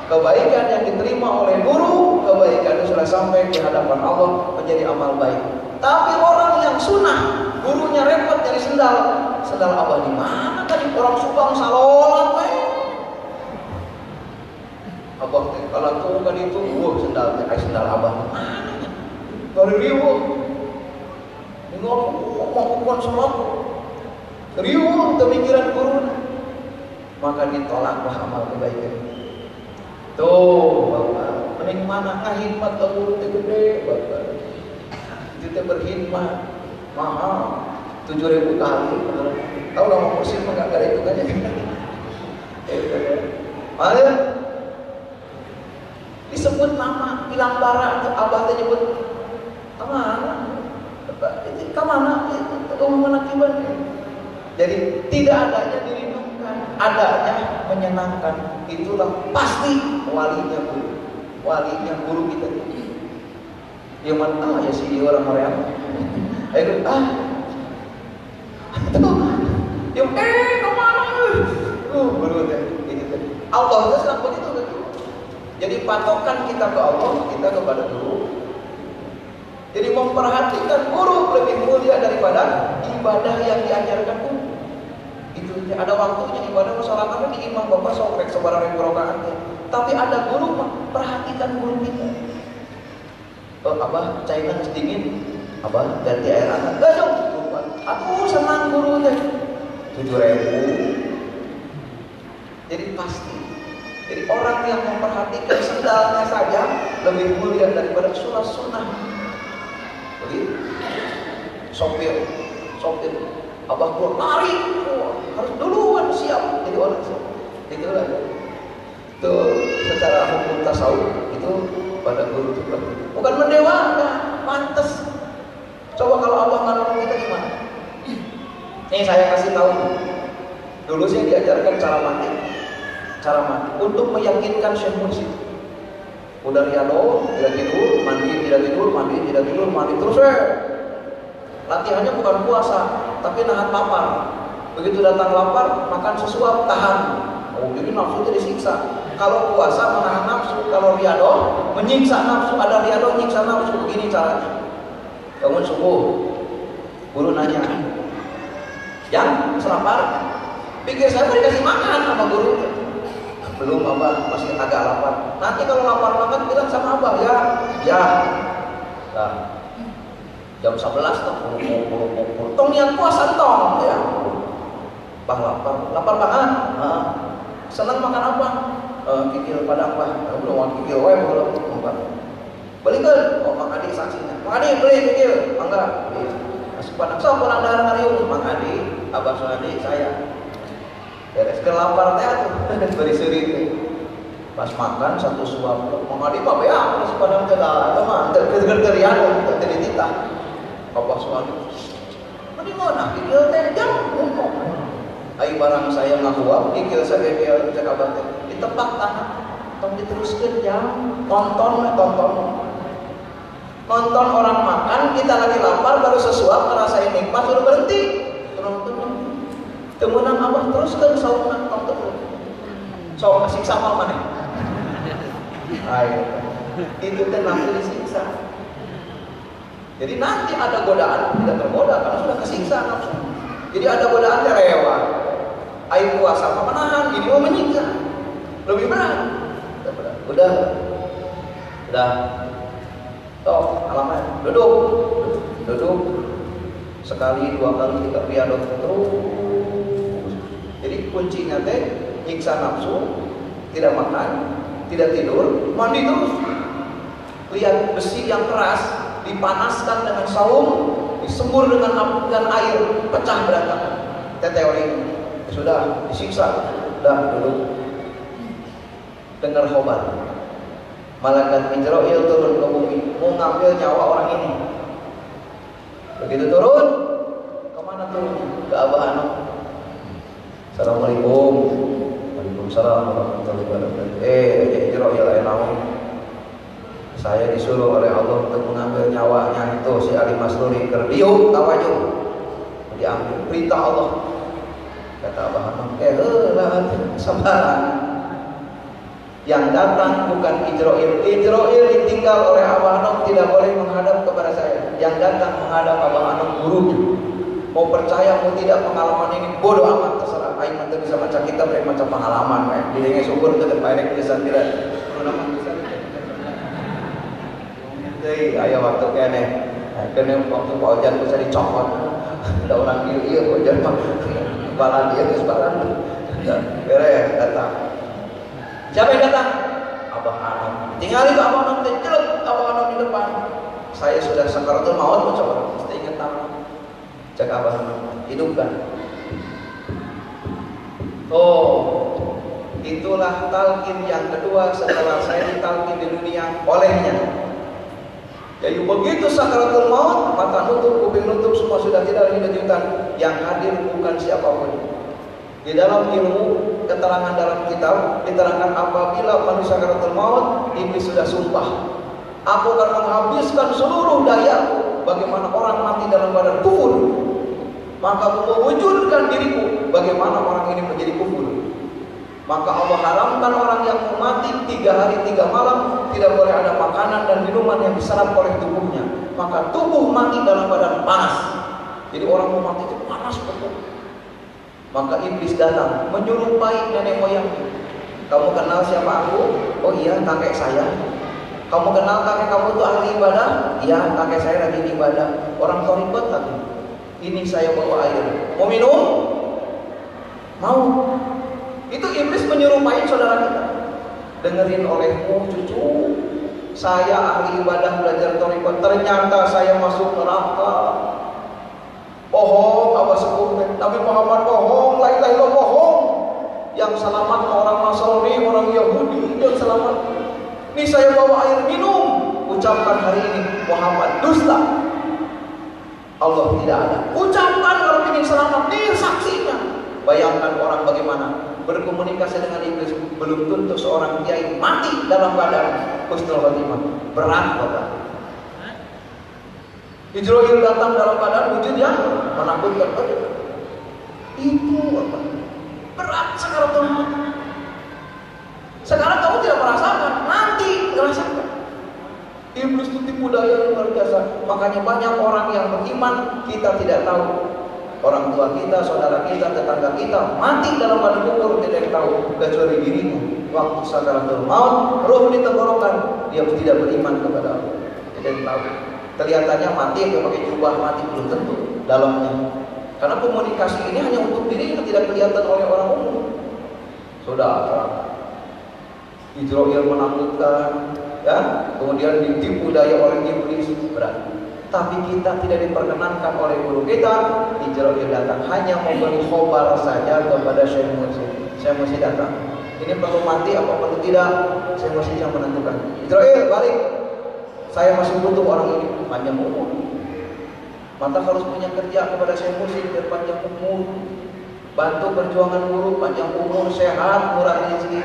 Kebaikan yang diterima oleh guru, kebaikan itu sudah sampai di hadapan Allah menjadi amal baik. Tapi orang yang sunnah, gurunya repot dari sendal abah di mana tadi? Orang Subang salolat, abah kalau tuh kan itu, sendal abah mana? Dari ribu, ngomong sholat, ribu pemikiran guru, maka ditolaklah amal kebaikan. Tuh, Bapak, mending mana ngahidmat ke guru itu gede, Bapak. Itu berkhidmat mahal 7.000 kali. Tahu nggak mau kursi enggak ada itu kan? Ada disebut nama bilang bara abah teh nyebut kemana? Itu kemana? Itu menakiban. Jadi tidak adanya dirindukan, adanya menyenangkan. Itulah pasti walinya guru kita. Dia mana ya sih dia orang Korea. Ayo dia kemana? Guru teh gitu. Allah itu sedang begitu kan. Jadi patokan kita ke Allah, kita kepada guru. Jadi memperhatikan guru lebih mulia daripada ibadah yang diajarkan guru. Itu ada waktunya ibadah masyarakat di imam bapak sokrek sebarang rakaat. Tapi ada guru, perhatikan guru kita. Abah cairan sedingin, abah ganti air hangat. Gak dong, aku senang guru teh 7.000. Jadi pasti. Jadi orang yang memperhatikan sendalnya saja lebih mulia daripada sholat sunnah. Jadi sopir, abah keluar lari, harus duluan siap jadi orang siap. Itulah. Itu secara hukum tasawuf itu pada guru itu bukan mendewakan, pantas. Coba kalau abah nggak nolong kita gimana? Nih saya kasih tahu. Dulu saya diajarkan cara mandi untuk meyakinkan Syekh Mursyid. Udah riado, tidak tidur, mandi terus. Latihannya bukan puasa, tapi nahan lapar. Begitu datang lapar, makan sesuap, tahan. Oh, jadi nafsu itu disiksa. Kalau puasa menahan nafsu, kalau riado menyiksa nafsu. Ada riado menyiksa nafsu. Begini caranya. Bangun subuh, guru nanya, yang lapar? Pikir saya mau dikasih makan sama guru. Belum abah, masih agak lapar. Nanti kalau lapar banget bilang sama abah, ya. Nah, jam 11 tuh, tong niat puasa tong, ya. Bah lapar banget. Nah, senang makan apa? Kikil padang bah. Belum mau kikil, belum. Belikan, Mang Adi saksinya. Mang Adi beli kikil, enggak. Nasi padang, so pulang darah hari ini. Mang Adi, abah Sunadi, saya. Beres ke lapar teh tuh, beri seurit. Pas makan satu suap, Mang Adi mah beak nasi padang teh lah, eta mah terian teh dititah. Bapak Sunadi. Mending mana kikil teh jam ngomong. Ai barang saya ngahuap, kikil saya kikil cek abah teh. Ditebak tangan, tong diteruskeun jam. Nonton orang makan, kita lagi lapar baru sesuap ngerasain nikmat suruh berhenti. Temenang abah terus kan sauna tonton terus. So kasih sama mana? Ayo. Itu teh nafsu disiksa. Jadi nanti ada godaan tidak tergoda karena sudah kesiksa nafsu. Jadi ada godaan rewat. Air kuasa apa menahan, ini mau menyiksa. Lebih berat. Udah. Toh, halaman. Duduk. Sekali, 2 kali, 3 piano terus. Jadi kuncinya teh nyiksa nafsu, tidak makan, tidak tidur, mandi terus. Lihat besi yang keras dipanaskan dengan saung, disembur dengan air, pecah berantakan. Teori sudah disiksa, sudah duduk. Dengar khobar, malaikat Israil turun ke bumi, mau ngambil nyawa orang ini. Begitu turun, kemana turun? Ke Abah Anom. Assalamualaikum. Waalaikumsalam warahmatullahi wabarakatuh. Israil naon? Saya disuruh oleh Allah untuk mengambil nyawanya itu si Ali Masluri kerdiuk tawajuh. Diambil perintah Allah. Kata Abah Anom, sabar. Yang datang bukan Israil. Israil ditinggal oleh Abah Anom, tidak boleh menghadap kepada saya. Yang datang menghadap Abah Anom gurunya. Mau percaya mau tidak pengalaman ini bodoh amat, terserah. Aing mah bisa baca kitab dari macam pengalaman, dirinya syukur tetap baik tulisan tidak. Ayo waktu kene, kene waktu Pak Ojan bisa dicopot. Ada orang iya Pak Ojan mah balan dia terus balan. Beres datang. Siapa yang datang? Abah Anom. Tinggalin Abah Anom, jelek Abah Anom di depan. Saya sudah sakaratul maut mencoba. Mesti ingat nama. Cek Abah Anom, hidupkan. Oh, itulah talqin yang kedua setelah saya ditalqin di dunia olehnya. Jadi begitu sakaratul maut, mata nutup, kuping nutup, semua sudah tidak lagi kejutan. Yang hadir bukan siapapun. Di dalam ilmu keterangan dalam kitab diterangkan apabila manusia sakaratul maut, iblis sudah sumpah, aku akan menghabiskan seluruh daya. Bagaimana orang mati dalam badan kufur, maka aku mewujudkan diriku bagaimana orang ini menjadi kufur. Maka Allah haramkan orang yang mau mati 3 hari 3 malam tidak boleh ada makanan dan minuman yang diserap oleh tubuhnya. Maka tubuh mati dalam badan panas. Jadi orang mau mati itu panas betul. Maka iblis datang menyerupai nenek moyang. Kamu kenal siapa aku? Oh iya, kakek saya. Kamu kenal kakek kamu itu ahli ibadah? Iya, kakek saya rajin ibadah. Orang thariqat lagi. Ini saya bawa air. Mau minum? Mau. Itu iblis menyerupai saudara kita. Dengerin olehmu cucu, saya ahli ibadah belajar thariqat, ternyata saya masuk neraka. Bohong, apa sepuh Nabi Muhammad bohong, la ilaha illallah bohong. Yang selamat orang Nasrani, orang Yahudi yang selamat. Ini saya bawa air minum. Ucapkan hari ini Muhammad dusta. Allah tidak ada. Ucapkan kalau ingin selamat, nih saksinya. Bayangkan orang bagaimana berkomunikasi dengan iblis. Belum tentu seorang kiai mati dalam badan husnul khotimah. Berat Bapak. Israil datang dalam keadaan wujud yang menakutkan. Itu apa? Berat sakaratul maut. Sekarang kamu tidak merasakan, nanti merasakan. Iblis itu tipu daya luar biasa. Makanya banyak orang yang beriman kita tidak tahu. Orang tua kita, saudara kita, tetangga kita mati dalam badan kubur tidak tahu kecuali dirinya. Waktu sakaratul maut, roh di tenggorokan, dia tidak beriman kepada Allah. Tidak tahu. Kelihatannya mati pakai jubah mati belum tentu dalamnya. Karena komunikasi ini hanya untuk diri yang tidak kelihatan oleh orang umum. Saudara, Israil menakutkan, ya, kemudian ditipu daya oleh iblis berat. Tapi kita tidak diperkenankan oleh guru kita. Israil datang hanya memberi khobar saja kepada Syekh Mursyid. Syekh Mursyid datang. Ini perlu mati apa perlu tidak? Syekh Mursyid yang menentukan. Israil balik. Saya masih butuh orang ini panjang umur. Maka harus punya kerja kepada Syekh Mursyid biar panjang umur. Bantu perjuangan guru, panjang umur, sehat, murah rezeki.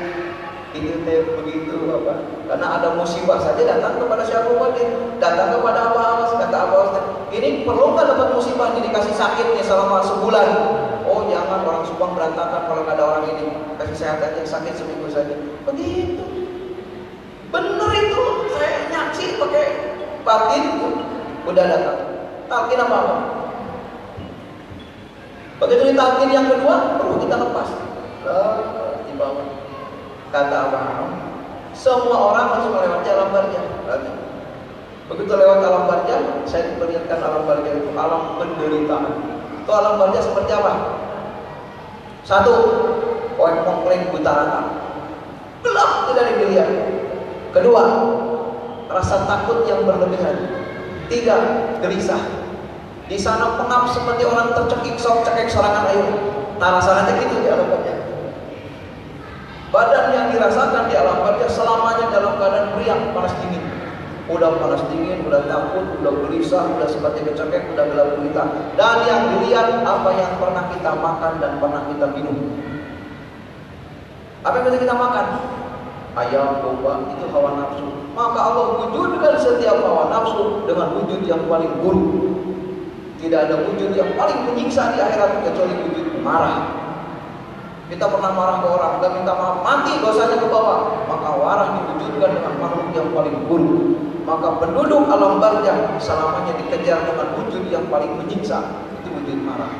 Itu begitu Bapak. Karena ada musibah saja datang kepada Syekh Muhammad, datang kepada Abah Awas, kata Abah Awas, ini perlu nggak dapat musibah ini dikasih sakitnya selama sebulan? Oh jangan, orang Subang berantakan kalau nggak ada orang ini. Kasih sehat aja, sakit seminggu saja. Begitu. Bener itu, saya nyaksi pakai batin, udah datang. Talqin apa? Begitu ditalqin yang kedua, perlu kita lepas. di bawah. Kata abang, semua orang harus melewati alam barzah. Begitu lewat alam barzah, saya diperlihatkan alam barzah itu alam penderitaan. Itu alam barzah seperti apa? Satu, kompleng buta rata, gelap tidak dilihat. Kedua, rasa takut yang berlebihan. Tiga, gelisah. Di sana pengap seperti orang tercekik serangan air. Nah, rasanya gitu di alam barzah. Badan yang dirasakan di alam barzah selamanya dalam keadaan meriang, panas dingin. Udah panas dingin, udah takut, udah gelisah, udah seperti kecekek, udah gelap gulita. Dan yang dilihat apa yang pernah kita makan dan pernah kita minum. Apa yang kita makan? Ayam, domba, itu hawa nafsu. Maka Allah wujudkan setiap hawa nafsu dengan wujud yang paling buruk. Tidak ada wujud yang paling menyiksa di akhirat kecuali wujud marah. Kita pernah marah ke orang, dan minta maaf, mati dosanya ke bawah. Maka marah diwujudkan dengan makhluk yang paling buruk. Maka penduduk alam barzah selamanya dikejar dengan wujud yang paling menyiksa. Itu wujud marah.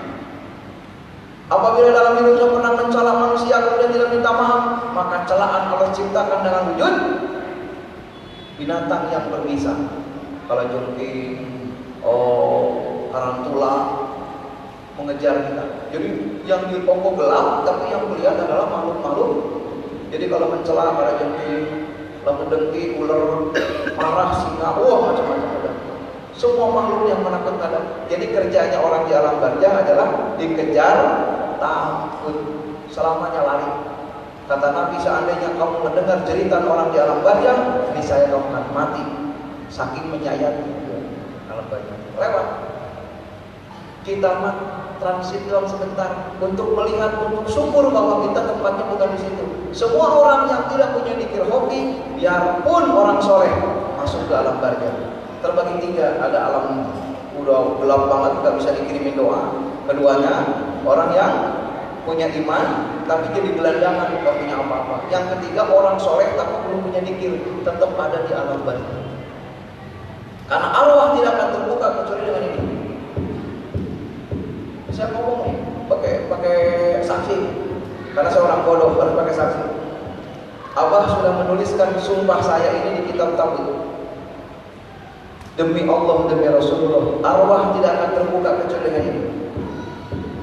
Apabila dalam hidupnya pernah mencela manusia kemudian tidak minta maaf, maka celaan Allah ciptakan dengan wujud binatang yang berbisa. Kalau jengking, tarantula mengejar kita. Jadi yang di pokok gelap, tapi yang melihat adalah makhluk-makhluk. Jadi kalau mencela pada jengking, lemedengki, ular, marah, singa, macam-macam ada. Semua makhluk yang menakutkan. Jadi kerjanya orang di alam barzah adalah dikejar, takut, selamanya lari. Kata Nabi, seandainya kamu mendengar cerita orang di alam barzah, niscaya kamu akan mati. Saking menyayangi alam barzah. Lewat. Kita transit dalam sebentar untuk melihat, untuk syukur bahwa kita tempatnya bukan di situ. Semua orang yang tidak punya zikir hobi, biarpun orang soleh, masuk ke alam barzah. Terbagi tiga, ada alam udah gelap banget, nggak bisa dikirimin doa. Keduanya, orang yang punya iman, tapi jadi gelandangan, nggak punya apa-apa. Yang ketiga, orang soleh tapi belum punya zikir, tetap ada di alam barzah. Karena arwah tidak akan terbuka kecuali dengan ini. Saya ngomong nih, pakai saksi, karena saya orang bodoh, harus pakai saksi. Abah sudah menuliskan sumpah saya ini di kitab tauhid. Demi Allah, demi Rasulullah, arwah tidak akan terbuka kecuali dengan ini.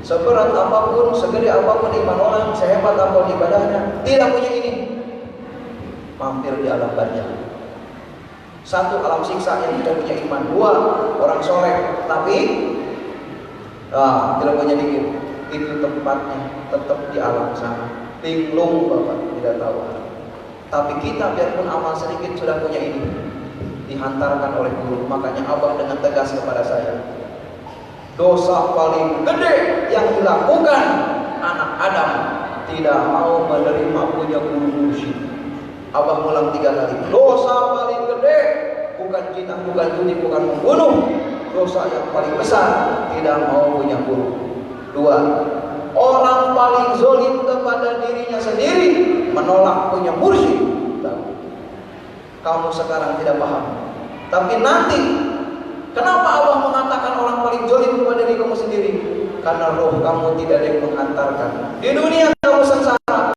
Seberat apapun, segede apapun iman orang, sehebat apapun ibadahnya, tidak punya ini, mampir di alam barzah. Satu, alam siksa yang tidak punya iman. Dua, orang soleh tapi tidak punya zikir. Itu tempatnya tetap di alam sana. Linglung Bapak, tidak tahu. Tapi kita biarpun amal sedikit sudah punya ini, dihantarkan oleh guru. Makanya Abah dengan tegas kepada saya, dosa paling gede yang dilakukan anak Adam tidak mau menerima punya guru mursyid. Abah ulang 3 kali. Dosa paling gede bukan zina, bukan judi, bukan membunuh. Dosa yang paling besar tidak mau punya guru. 2, orang paling zolim kepada dirinya sendiri menolak punya mursyid. Kamu sekarang tidak paham, tapi nanti kenapa Allah mengatakan orang paling zolim kepada diri kamu sendiri? Karena roh kamu tidak ada yang menghantarkan. Di dunia